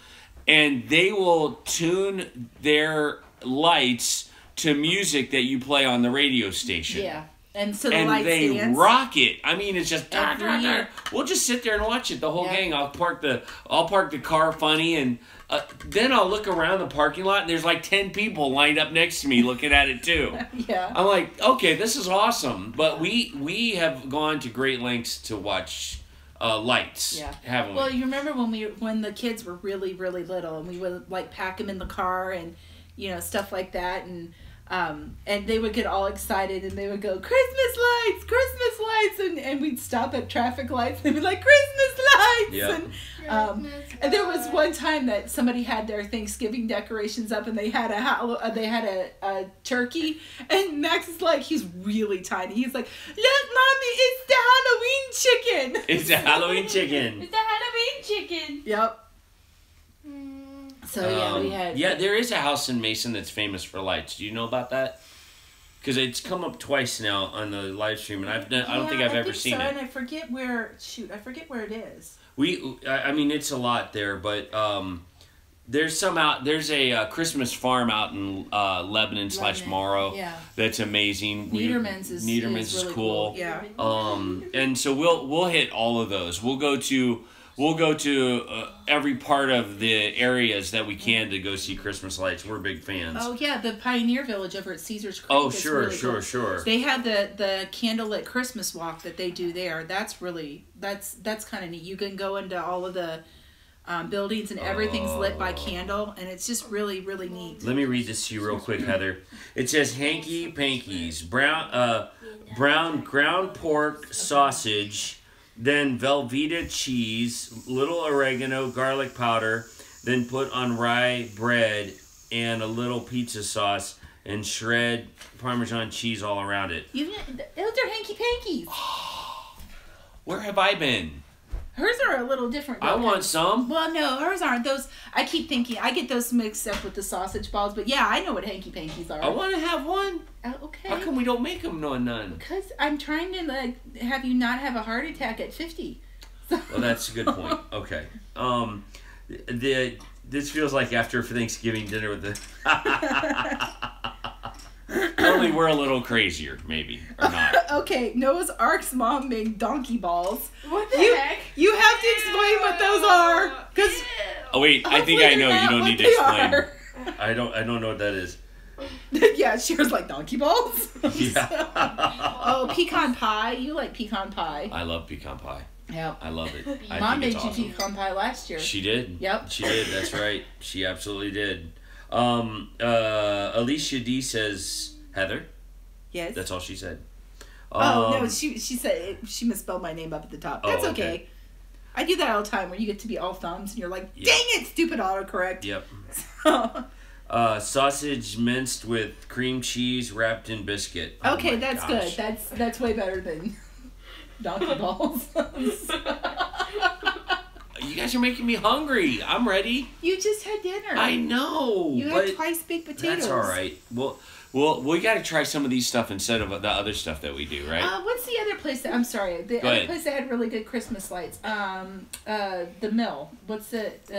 and they will tune their lights to music that you play on the radio station. Yeah. And so the And lights they dance. rock it. I mean, it's just Every year. We'll just sit there and watch it, the whole Yeah. gang. I'll park the car funny, and then I'll look around the parking lot, and there's like 10 people lined up next to me looking at it too. Yeah. I'm like, okay, this is awesome. But we have gone to great lengths to watch lights. Yeah. Haven't we? Well, you remember when the kids were really, really little, and we would like pack them in the car and stuff like that, and they would get all excited and they would go, Christmas lights, and we'd stop at traffic lights and they'd be like, Christmas lights. Yeah. And there was one time that somebody had their Thanksgiving decorations up and they had a turkey, and Max is like, he's really tiny. He's like, look, Mommy, it's the Halloween chicken. It's a Halloween chicken. It's a Halloween chicken. Yep. So yeah, we had. Yeah, there is a house in Mason that's famous for lights. Do you know about that? Because it's come up twice now on the live stream, and I don't think I've ever seen it. And I forget where. Shoot, I forget where it is. I mean, it's a lot there, but there's a Christmas farm out in Lebanon / Morrow. Yeah. That's amazing. Niederman's is really cool. Yeah. And so we'll hit all of those. We'll go to every part of the areas that we can to go see Christmas lights. We're big fans. Oh yeah, the Pioneer Village over at Caesar's Creek. Oh, is sure, really cool. sure. They have the candlelit Christmas walk that they do there. That's kind of neat. You can go into all of the buildings and everything's lit by candle, and it's just really, really neat. Let me read this to you real quick, Heather. It says hanky pankies, brown ground pork sausage, then Velveeta cheese, little oregano, garlic powder, then put on rye bread and a little pizza sauce, and shred Parmesan cheese all around it. Those are hanky pankies. Where have I been? Hers are a little different. I want some. Well, no, hers aren't. Those, I keep thinking, I get those mixed up with the sausage balls, but yeah, I know what hanky pankies are. I want to have one. Okay. How come we don't make them none? Because I'm trying to have you not have a heart attack at 50. So. Well, that's a good point. Okay. This feels like after Thanksgiving dinner with the. Only we're a little crazier, maybe, or not. Okay, Noah's Ark's mom made donkey balls. What the heck? You have to explain what those are, because. Oh wait, I think I know. You don't need to explain. I don't know what that is. Yeah, she was like donkey balls. Yeah. Oh, pecan pie. You like pecan pie? I love pecan pie. Yep. I love it. Mom made it's you awesome. pecan pie last year. She did. Yep. She did. That's right. She absolutely did. Alicia D says, Heather. Yes. That's all she said. No, she said she misspelled my name up at the top. That's okay. I do that all the time where you get to be all thumbs and you're like, dang it, stupid autocorrect. Yep. So. Sausage minced with cream cheese wrapped in biscuit. Okay, that's good. That's way better than donkey balls. You guys are making me hungry. I'm ready. You just had dinner. I know. You had twice baked potatoes. That's all right. Well, we got to try some of these stuff instead of the other stuff that we do, right? What's the other place I'm sorry. The other place that had really good Christmas lights. The Mill. What's it?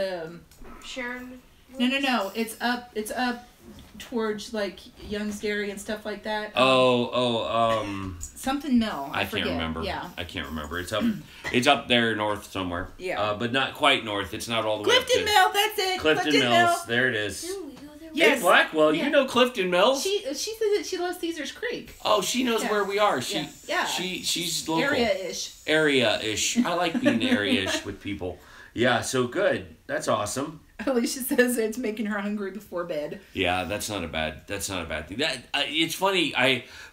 Sharon. No. It's up towards like Young's Dairy and stuff like that. Something Mill. I forget. Can't remember. Yeah. I can't remember. It's up there north somewhere. Yeah. But not quite north. It's not all the way up to Clifton Mill, that's it. Clifton Mills. Mill. There it is. Yes. Hey, Blackwell, you know Clifton Mills? She said that she loves Caesar's Creek. Oh, she knows where we are. Yeah. She's local. Area-ish. I like being area-ish with people. Yeah, so good. That's awesome. Alicia says it's making her hungry before bed. Yeah, that's not a bad thing. It's funny.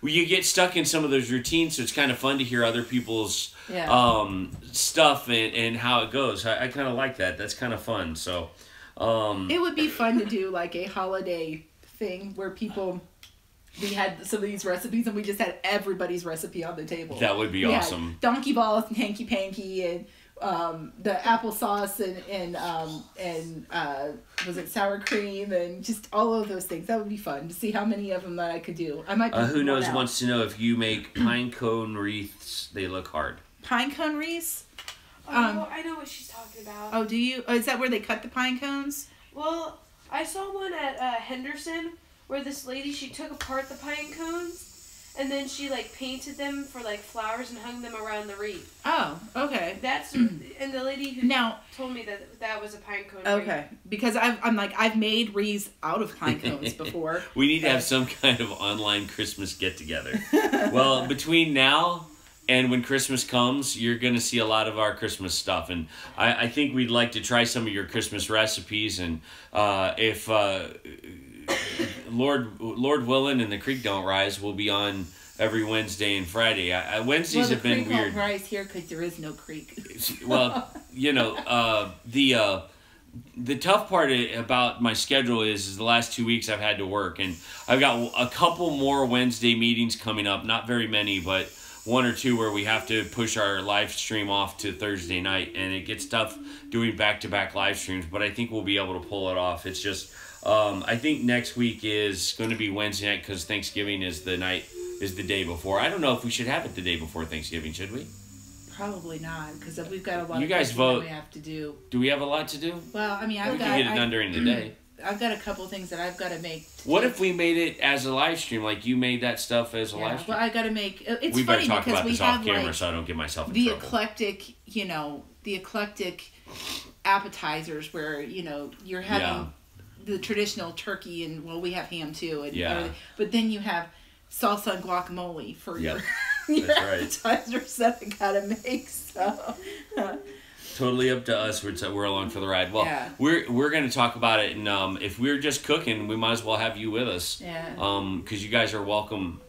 You get stuck in some of those routines, so it's kind of fun to hear other people's stuff and how it goes. I kind of like that. That's kind of fun. So. It would be fun to do like a holiday thing where we had some of these recipes and we just had everybody's recipe on the table. That would be awesome. Donkey balls and hanky panky and the applesauce and was it sour cream and just all of those things. That would be fun to see how many of them that I could do. I might. Who knows wants to know if you make pine cone wreaths? They look hard. Pine cone wreaths. I know what she's talking about. Oh, do you? Oh, is that where they cut the pine cones? Well, I saw one at Henderson where this lady, she took apart the pine cones and then she like painted them for like flowers and hung them around the wreath. Oh, okay. That's and the lady who told me that was a pine cone. Okay, because I've made wreaths out of pine cones before. We need to have some kind of online Christmas get together. Well, between now and when Christmas comes, you're going to see a lot of our Christmas stuff. And I think we'd like to try some of your Christmas recipes. And if Lord willing and the creek don't rise, we'll be on every Wednesday and Friday. Wednesdays have been weird. The creek won't rise here because there is no creek. Well, the tough part about my schedule is the last 2 weeks I've had to work. And I've got a couple more Wednesday meetings coming up. Not very many, but one or two where we have to push our live stream off to Thursday night, and it gets tough doing back-to-back live streams, but I think we'll be able to pull it off. It's just, I think next week is going to be Wednesday night because Thanksgiving is the day before. I don't know if we should have it the day before Thanksgiving, should we? Probably not, because we've got a lot you of guys vote. we have to do. Do we have a lot to do? Well, I mean, we can get it done during the day. I've got a couple things that I've got to make. What if we made it as a live stream? Like you made that stuff as a live stream? Well, I got to make. It's we better funny talk because about this off camera so I don't get myself in trouble. The eclectic appetizers where you're having the traditional turkey and we have ham too. And but then you have salsa and guacamole for your appetizers that I gotta make. So. Totally up to us. We're along for the ride. Well, we're going to talk about it, and if we're just cooking, we might as well have you with us. Yeah. Because you guys are welcome.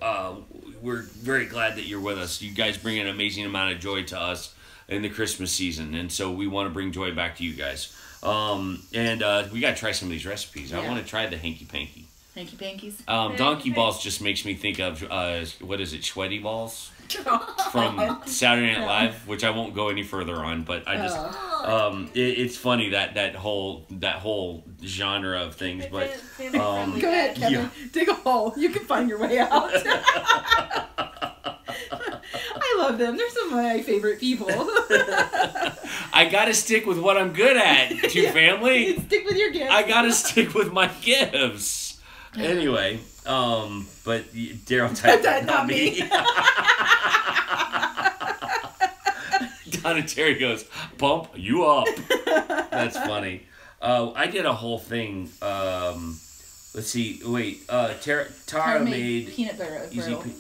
We're very glad that you're with us. You guys bring an amazing amount of joy to us in the Christmas season, and so we want to bring joy back to you guys. And we got to try some of these recipes. I want to try the hanky panky. Hanky pankies. Donkey balls just makes me think of what is it? Sweaty balls. From Saturday Night Live, which I won't go any further on, but I just it's funny that whole genre of things. But go ahead, Kevin, dig a hole. You can find your way out. I love them. They're some of my favorite people. I gotta stick with what I'm good at, family. Stick with your gifts. I gotta stick with my gifts. Anyway, but Daryl typed that, not me. Donna Terry goes, "Pump you up." That's funny. I did a whole thing. Let's see. Wait. Tara made peanut butter.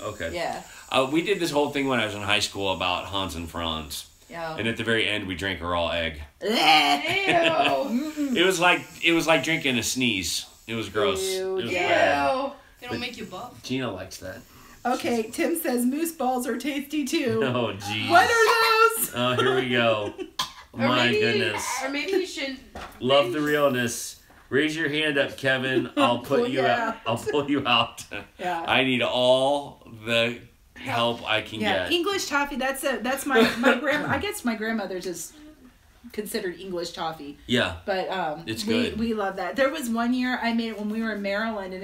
Okay. Yeah. We did this whole thing when I was in high school about Hans and Franz. Yeah. And at the very end, we drank a raw egg. Ew. It was like drinking a sneeze. It was gross. Ew, it was bad. It'll make you buff. Gina likes that. Okay, Tim says moose balls are tasty too. Oh, geez. What are those? Oh, here we go. My goodness. Or maybe you shouldn't. Love the realness. Raise your hand up, Kevin. I'll put you out. I'll pull you out. Yeah. I need all the help I can get. English toffee. That's my grandma. I guess my grandmother's is considered English toffee. Yeah. But it's good. We love that. There was one year I made it when we were in Maryland, and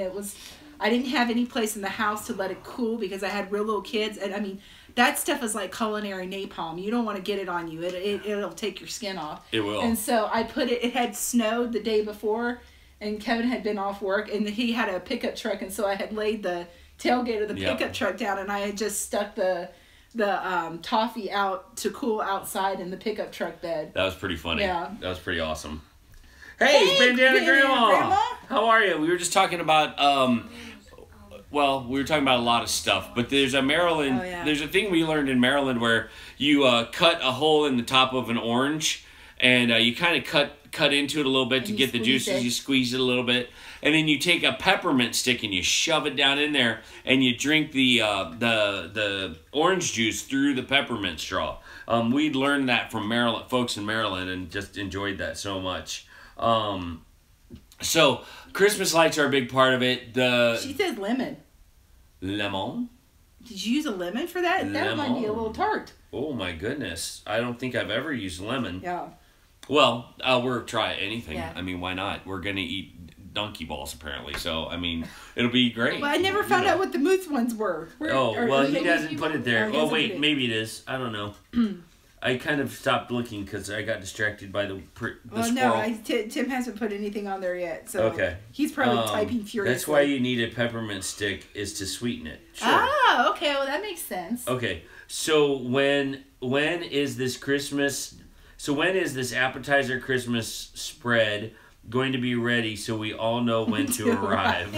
I didn't have any place in the house to let it cool because I had real little kids, and I mean that stuff is like culinary napalm. You don't want to get it on you. It'll take your skin off. It will. And so I put it. It had snowed the day before, and Kevin had been off work, and he had a pickup truck, and so I had laid the tailgate of the pickup truck down, and I had just stuck the toffee out to cool outside in the pickup truck bed. That was pretty funny. Yeah. That was pretty awesome. Hey, Bandana Grandma. How are you? We were just talking about well, we were talking about a lot of stuff, but there's a Maryland, there's a thing we learned in Maryland where you cut a hole in the top of an orange, and you kind of cut into it a little bit to get the juices. You squeeze it a little bit, and then you take a peppermint stick and you shove it down in there, and you drink the orange juice through the peppermint straw. We'd learned that from Maryland, folks in Maryland, and just enjoyed that so much. So Christmas lights are a big part of it. She says lemon. Lemon? Did you use a lemon for that? That might be a little tart. Oh my goodness. I don't think I've ever used lemon. Yeah. Well, we're try anything. Yeah. I mean, why not? We're going to eat donkey balls apparently. So, I mean, it'll be great. Well, I never found out what the moose ones were. He doesn't put it there. Oh, wait, maybe it is. I don't know. I kind of stopped looking because I got distracted by the squirrel. No, Tim hasn't put anything on there yet. So he's probably typing furiously. That's why you need a peppermint stick, is to sweeten it. Sure. Ah, okay. Well, that makes sense. Okay. So when is this Christmas... So when is this appetizer Christmas spread going to be ready so we all know when to arrive?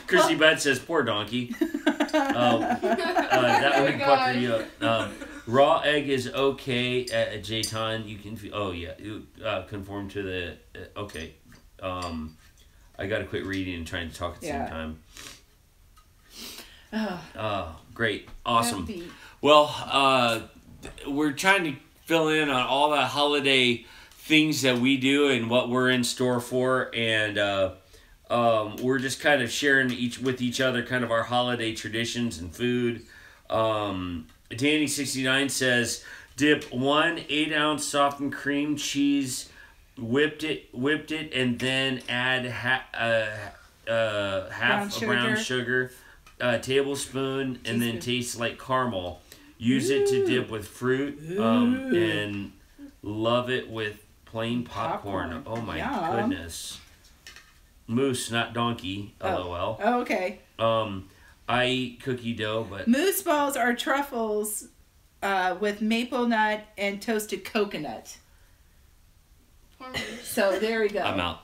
Chrissy Beth says, poor donkey. That would pucker you up. Raw egg is okay at Jayton. You can... conform to the... okay. I got to quit reading and trying to talk at the same time. Great. Awesome. Well, we're trying to fill in on all the holiday things that we do and what we're in store for, and we're just kind of sharing with each other kind of our holiday traditions and food. Danny69 says, dip 1 8-ounce softened cream cheese, whipped it, and then add half a brown sugar, tablespoon, and then tastes like caramel. Use it to dip with fruit, and love it with plain popcorn. Oh my goodness. Moose, not donkey. LOL. Oh, okay. I eat cookie dough, but... Moose balls are truffles with maple nut and toasted coconut. So there we go. I'm out.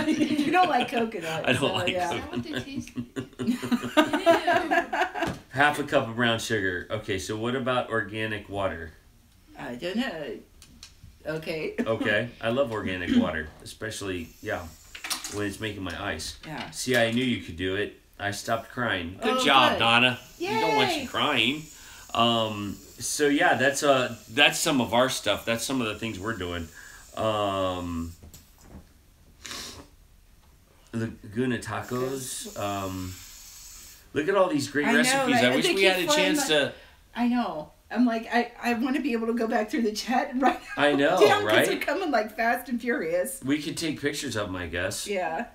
You don't like coconut. I don't like coconut. Half a cup of brown sugar. Okay, so what about organic water? I don't know. Okay. Okay, I love organic water, especially, when it's making my ice. Yeah. See, I knew you could do it. I stopped crying. Good Oh, job, good. Donna. Yay. We don't want you crying. So yeah, that's some of our stuff. That's some of the things we're doing. Laguna tacos. Look at all these great recipes. Right? I wish we had a chance to... I know. I'm like, I want to be able to go back through the chat and write I know, down, right? They're coming like fast and furious. We could take pictures of them, I guess. Yeah.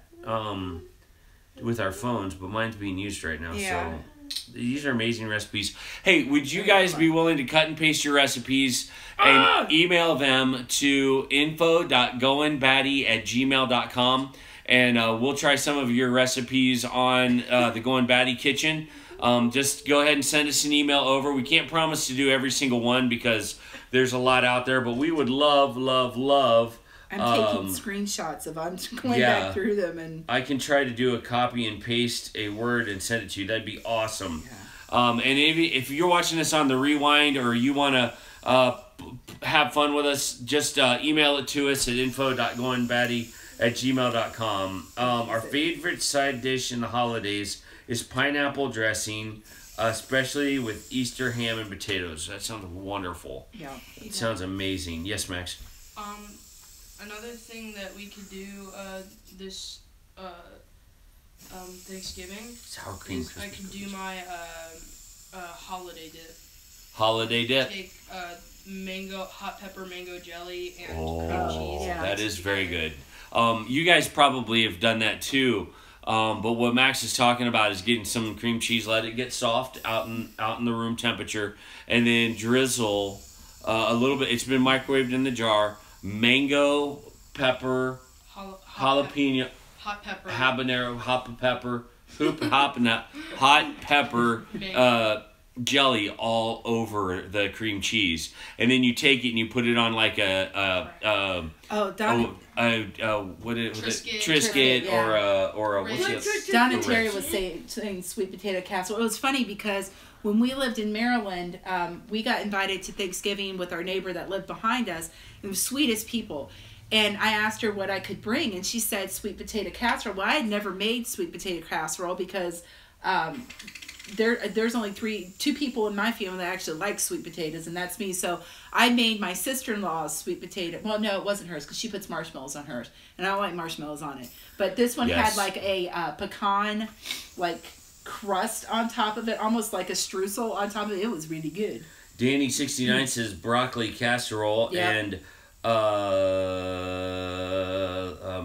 With our phones, but mine's being used right now, Yeah. so these are amazing recipes. Hey, would you guys be willing to cut and paste your recipes and email them to info.goinbatty@gmail.com, and we'll try some of your recipes on the Goin Batty kitchen. Just go ahead and send us an email over. We can't promise to do every single one because there's a lot out there, but we would love I'm taking screenshots of I'm going back through them, and I can try to do a copy and paste a word and send it to you. That'd be awesome. Yeah. And if you're watching this on the rewind or you want to have fun with us, just email it to us at info.goinbatty@gmail.com. Our favorite side dish in the holidays is pineapple dressing, especially with Easter ham and potatoes. That sounds wonderful. Yeah. It sounds amazing. Yes, Max? Another thing that we could do this Thanksgiving Sour cream. is I could do my holiday dip. Holiday dip? Take hot pepper mango jelly and Oh, cream cheese. Yeah. that is very good. You guys probably have done that too. But what Max is talking about is getting some cream cheese, let it get soft out in the room temperature, and then drizzle a little bit. It's been microwaved in the jar. Mango, pepper, jalapeno, hot pepper, habanero, hot pepper, hot pepper, jelly all over the cream cheese, and then you take it and you put it on like Triscuit yeah. or what's the Don and Terry was saying sweet potato casserole. It was funny because when we lived in Maryland, we got invited to Thanksgiving with our neighbor that lived behind us. They were the sweetest people. And I asked her what I could bring, and she said sweet potato casserole. Well, I had never made sweet potato casserole because there's only two people in my family that actually like sweet potatoes, and that's me. So I made my sister-in-law's sweet potato. Well, no, it wasn't hers because she puts marshmallows on hers, and I don't like marshmallows on it. But this one had like a pecan like crust on top of it, almost like a streusel on top of it. It was really good. Danny69 says broccoli casserole, and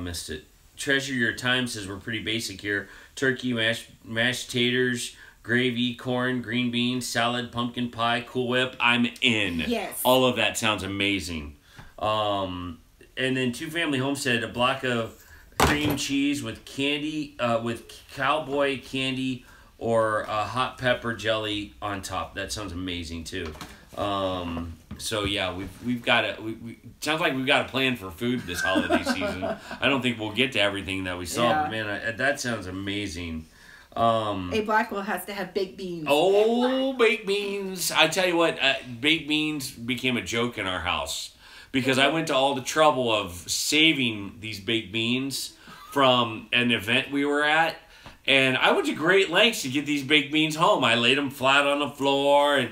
missed it. Treasure Your Time says we're pretty basic here. Turkey, mashed taters, gravy, corn, green beans, salad, pumpkin pie, Cool Whip. I'm in. Yes. All of that sounds amazing. And then Two Family Homestead, a block of cream cheese with candy, with cowboy candy or hot pepper jelly on top. That sounds amazing too. So yeah, we've got sounds like we've got a plan for food this holiday season. I don't think we'll get to everything that we saw, but man, that sounds amazing. A Blackwell has to have baked beans. Oh, baked beans! I tell you what, baked beans became a joke in our house because I went to all the trouble of saving these baked beans from an event we were at. And I went to great lengths to get these baked beans home. I laid them flat on the floor, and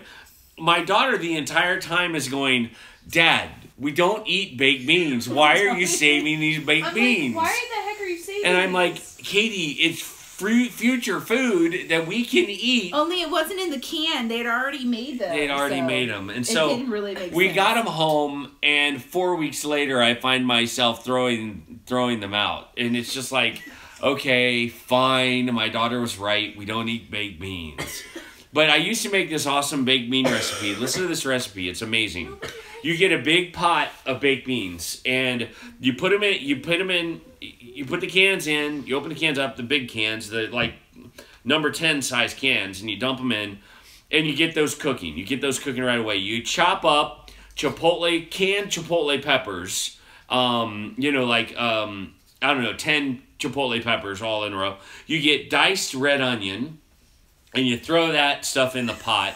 my daughter the entire time is going, "Dad, we don't eat baked beans. Why are you saving these baked beans?" Like, why the heck are you saving And I'm these? like, "Katie, it's future food that we can eat." Only it wasn't in the can. They'd already made them. They'd already made them. And so it didn't really make we sense. got them home, and 4 weeks later, I find myself throwing them out. And it's just like, okay, fine. My daughter was right. We don't eat baked beans. But I used to make this awesome baked bean recipe. Listen to this recipe. It's amazing. You get a big pot of baked beans, and you put them in. You put the cans in. You open the cans up, the big cans, the like number 10 size cans, and you dump them in, and you get those cooking. You get those cooking right away. You chop up canned chipotle peppers. I don't know, 10 chipotle peppers all in a row. You get diced red onion, and you throw that stuff in the pot.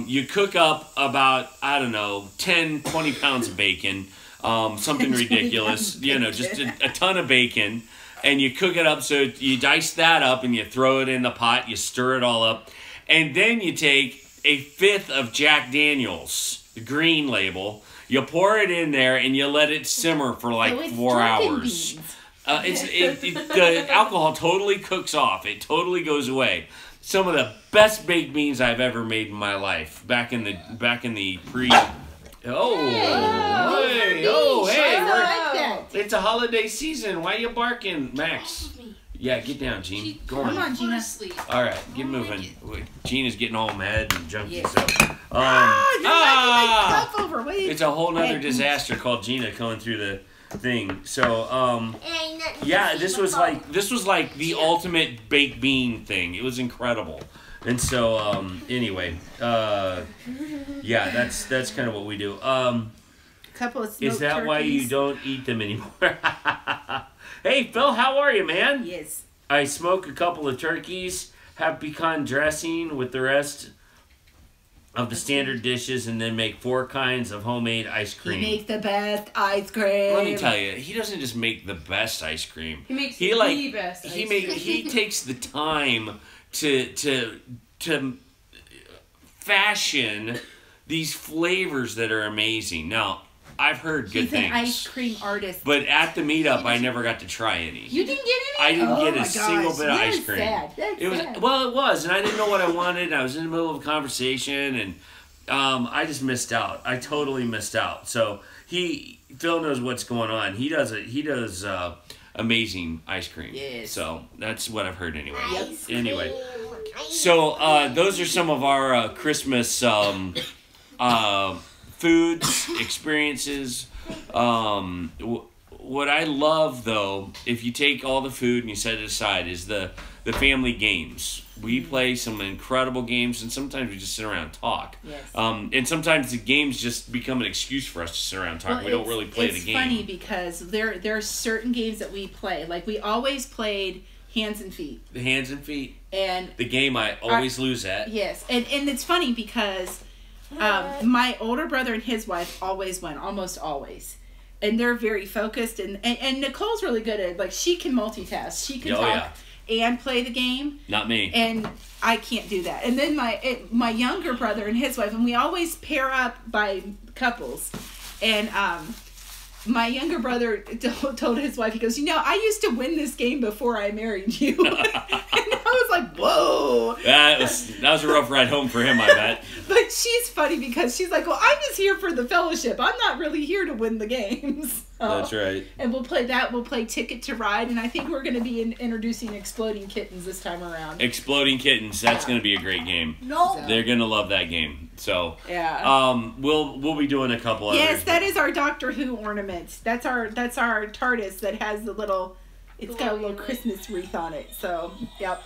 You cook up about, 10, 20 pounds of bacon, something ridiculous, just a ton of bacon, and you cook it up. So you dice that up and you throw it in the pot, you stir it all up, and then you take a fifth of Jack Daniels, the green label, you pour it in there and you let it simmer for like 4 hours. The alcohol totally cooks off. It totally goes away. Some of the best baked beans I've ever made in my life. Back in the pre. It's a holiday season. Why are you barking, Max? Yeah, get down, Gene. Go on. Come on, Gina. All right, get moving. Gina's getting all mad and jumpy. Yeah. So, it's a whole nother disaster called Gina coming through the thing. So, this was like the ultimate baked bean thing. It was incredible. And so, anyway, that's kind of what we do. Couple of is that turkeys. why you don't eat them anymore? Hey, Phil, how are you, man? Yes. I smoke a couple of turkeys, have pecan dressing with the rest of the standard dishes, and then make 4 kinds of homemade ice cream. He makes the best ice cream. Let me tell you, he doesn't just make the best ice cream. He makes the best ice cream. He takes the time to fashion these flavors that are amazing. Now, I've heard good things. He's an ice cream artist. But at the meetup, I never got to try any. You didn't get I any? didn't get a single bit of ice cream. Sad. It was sad. Well, it was, and I didn't know what I wanted. And I was in the middle of a conversation, and I just missed out. I totally missed out. So Phil knows what's going on. He does amazing ice cream. Yes. So that's what I've heard anyway. Yes. Anyway, so those are some of our Christmas foods, experiences. What I love, though, if you take all the food and you set it aside, is the family games. We play some incredible games, and sometimes we just sit around and talk. Yes. And sometimes the games just become an excuse for us to sit around and talk. Well, we don't really play the game. It's funny because there are certain games that we play. Like, we always played Hands and Feet. The Hands and Feet. And the game I always lose at. Yes. And it's funny because my older brother and his wife always win, almost always. And they're very focused. And Nicole's really good at it. Like, she can multitask. She can talk and play the game. Not me. And I can't do that. And then my younger brother and his wife, and we always pair up by couples. And my younger brother told his wife, he goes, I used to win this game before I married you. And I was like, whoa. That was a rough ride home for him, I bet. But she's funny because she's like, well, I'm just here for the fellowship. I'm not really here to win the games. That's right. And we'll play that. We'll play Ticket to Ride. And I think we're going to be introducing Exploding Kittens this time around. Exploding Kittens. That's going to be a great game. No. They're going to love that game. So, yeah. We'll be doing a couple others. Yes, that is our Doctor Who ornament. That's our TARDIS that has the little, it's got a little Christmas wreath on it. So, yep.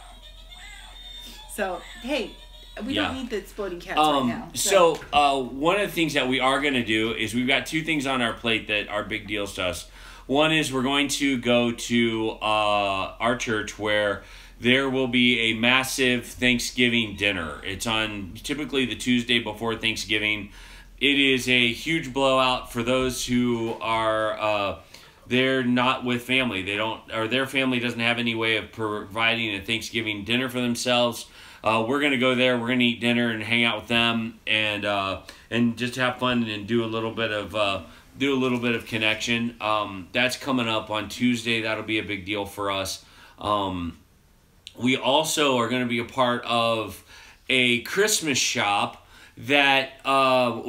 So, hey, we don't need the exploding cats right now. So, one of the things that we are going to do is we've got two things on our plate that are big deals to us. One is we're going to go to our church where there will be a massive Thanksgiving dinner. It's on typically the Tuesday before Thanksgiving. It is a huge blowout for those who are they're not with family. They don't, or their family doesn't have any way of providing a Thanksgiving dinner for themselves. We're gonna go there. We're gonna eat dinner and hang out with them and just have fun and do a little bit of connection. That's coming up on Tuesday. That'll be a big deal for us. We also are going to be a part of a Christmas shop that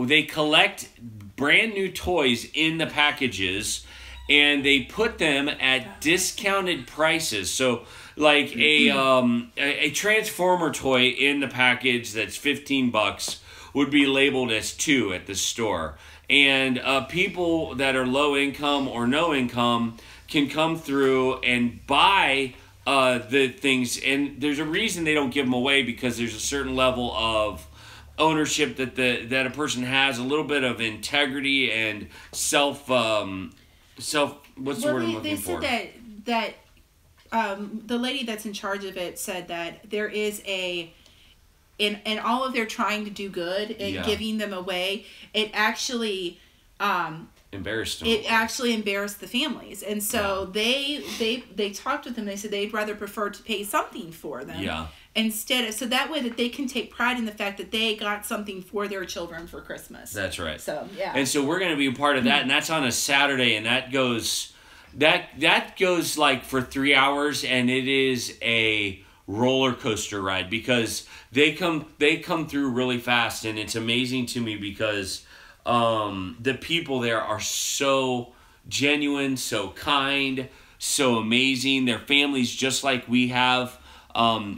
they collect brand new toys in the packages and they put them at discounted prices. So like a Transformer toy in the package that's $15 would be labeled as 2 at the store. And people that are low income or no income can come through and buy the things, and there's a reason they don't give them away, because there's a certain level of ownership that a person has, a little bit of integrity and self what's the word I'm looking for? They said that the lady that's in charge of it said that there is in all of their trying to do good and giving them away, it actually embarrassed them. It actually embarrassed the families, and so they talked with them. They said they'd rather prefer to pay something for them instead of, so that way that they can take pride in the fact that they got something for their children for Christmas. That's right. So and so we're going to be a part of that, and that's on a Saturday, and that goes like for 3 hours, and it is a roller coaster ride because they come through really fast, and it's amazing to me because the people there are so genuine, so kind, so amazing. Their families just like we have.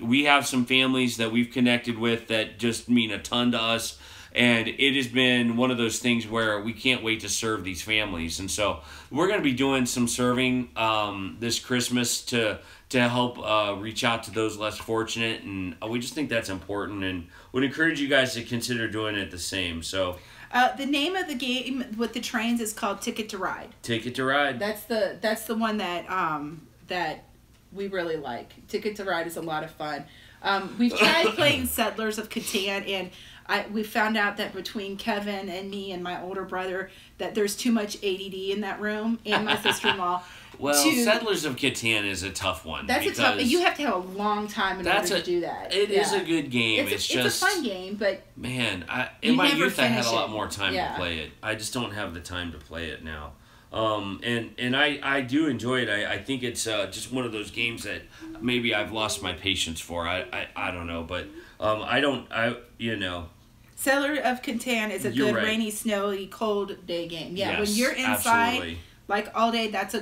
We have some families that we've connected with that just mean a ton to us. And it has been one of those things where we can't wait to serve these families. And so we're going to be doing some serving this Christmas to help reach out to those less fortunate. And we just think that's important and would encourage you guys to consider doing it the same. So the name of the game with the trains is called Ticket to Ride. Ticket to Ride. That's the one that we really like. Ticket to Ride is a lot of fun. We've tried playing Settlers of Catan, and we found out that between Kevin and me and my older brother that there's too much ADD in that room, and my sister-in-law. Well, Settlers of Catan is a tough one. That's a tough. You have to have a long time in order to do that. It is a good game. It's just a fun game, but man, in my youth I had a lot more time to play it. I just don't have the time to play it now. And I do enjoy it. I think it's just one of those games that maybe I've lost my patience for. I don't know, but Settler of Catan is a good rainy, snowy, cold day game. Yeah, yes, when you're inside, absolutely. Like all day, it's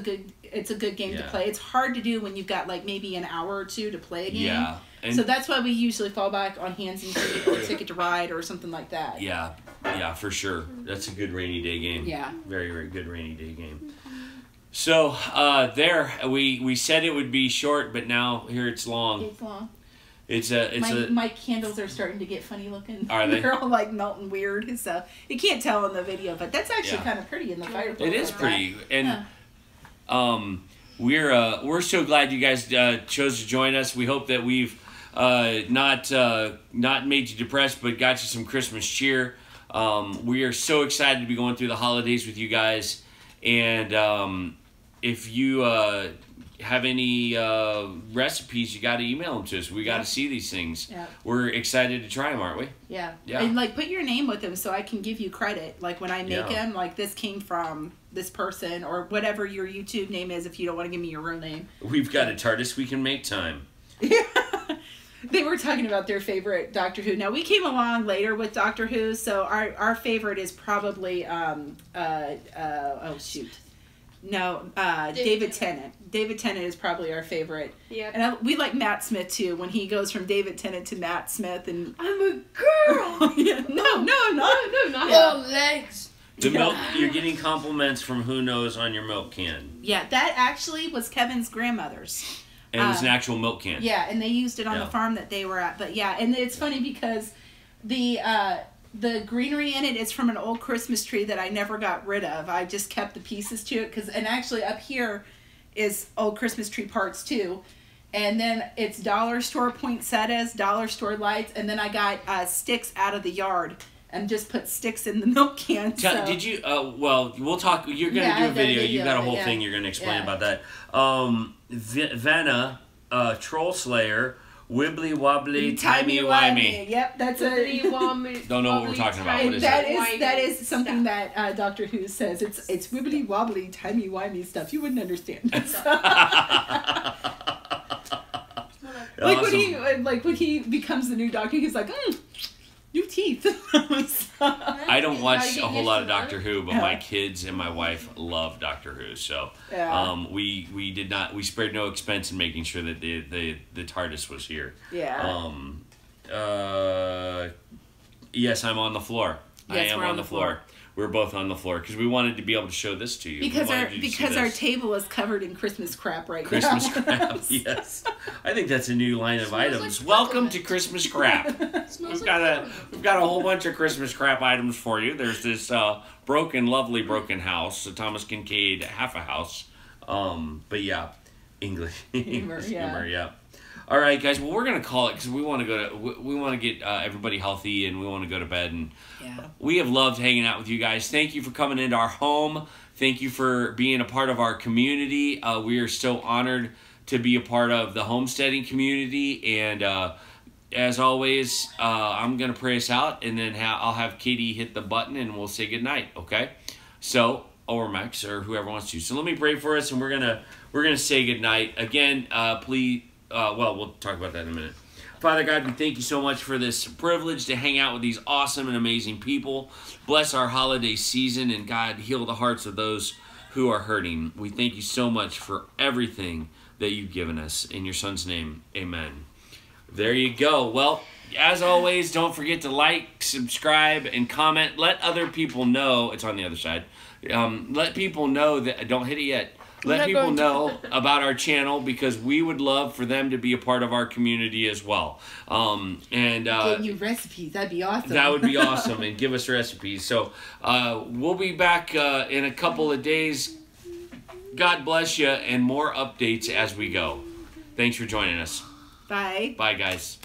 a good game to play. It's hard to do when you've got like maybe an hour or two to play a game. Yeah. And so that's why we usually fall back on Hands and Feet or Ticket to Ride or something like that. Yeah, for sure. That's a good rainy day game. Yeah. Very, very good rainy day game. So we said it would be short, but now here it's long. It's long. My candles are starting to get funny looking. Are they? They're all like melting weird. So you can't tell in the video, but that's actually kind of pretty in the fireplace. It is pretty, and we're so glad you guys chose to join us. We hope that we've not made you depressed, but got you some Christmas cheer. We are so excited to be going through the holidays with you guys, and if you have any recipes, you got to email them to us. We got to see these things. Yeah. We're excited to try them, aren't we? Yeah. And like put your name with them so I can give you credit. Like when I make them, like this came from this person or whatever your YouTube name is if you don't want to give me your real name. We've got a TARDIS we can make time. Yeah. They were talking about their favorite Doctor Who. Now we came along later with Doctor Who, so our favorite is probably David Tennant. David Tennant is probably our favorite. Yeah. And we like Matt Smith too. When he goes from David Tennant to Matt Smith, and I'm a girl. Yeah. No, I'm not. No, not. Oh, legs. The milk. You're getting compliments from Who Knows on your milk can. Yeah, that actually was Kevin's grandmother's. And it was an actual milk can. Yeah, and they used it on the farm that they were at. But yeah, and it's funny because the greenery in it is from an old Christmas tree that I never got rid of. I just kept the pieces to it and actually up here is old Christmas tree parts too. And then it's dollar store poinsettias, dollar store lights, and then I got sticks out of the yard and just put sticks in the milk can. Did you? Well, we'll talk. You're gonna do a video. You've got a whole thing you're gonna explain about that. Vanna, Troll Slayer. Wibbly wobbly timey wimey. Yep, that's a. Don't know what we're talking about. What is that is something that Doctor Who says. It's wibbly wobbly timey wimey stuff. You wouldn't understand. When he becomes the new Doctor, he's like, new teeth. I don't watch a whole lot of Doctor Who, but my kids and my wife love Doctor Who, so we spared no expense in making sure that the TARDIS was here. Yeah. Yes, I'm on the floor. Yes, I am on the floor. We're both on the floor because we wanted to be able to show this to you. Because our table is covered in Christmas crap right now. Christmas crap, yes. I think that's a new line of items. Like welcome to Christmas crap. We've got a whole bunch of Christmas crap items for you. There's this lovely broken house, a Thomas Kincaid half a house. But yeah, English humor, yeah. All right, guys. Well, we're gonna call it because we want to get everybody healthy and we want to go to bed. And we have loved hanging out with you guys. Thank you for coming into our home. Thank you for being a part of our community. We are so honored to be a part of the homesteading community. And as always, I'm gonna pray us out, and then I'll have Katie hit the button, and we'll say goodnight. Okay? So, or Max, or whoever wants to. So let me pray for us, and we're gonna say goodnight again. Please. We'll talk about that in a minute. Father God, we thank you so much for this privilege to hang out with these awesome and amazing people. Bless our holiday season, and God, heal the hearts of those who are hurting. We thank you so much for everything that you've given us. In your Son's name, amen. There you go. Well, as always, don't forget to like, subscribe, and comment. Let other people know. It's on the other side. Let people know that. Don't hit it yet. Let people know about our channel because we would love for them to be a part of our community as well. Get you recipes. That'd be awesome. That would be awesome, and give us recipes. So we'll be back in a couple of days. God bless you, and more updates as we go. Thanks for joining us. Bye. Bye, guys.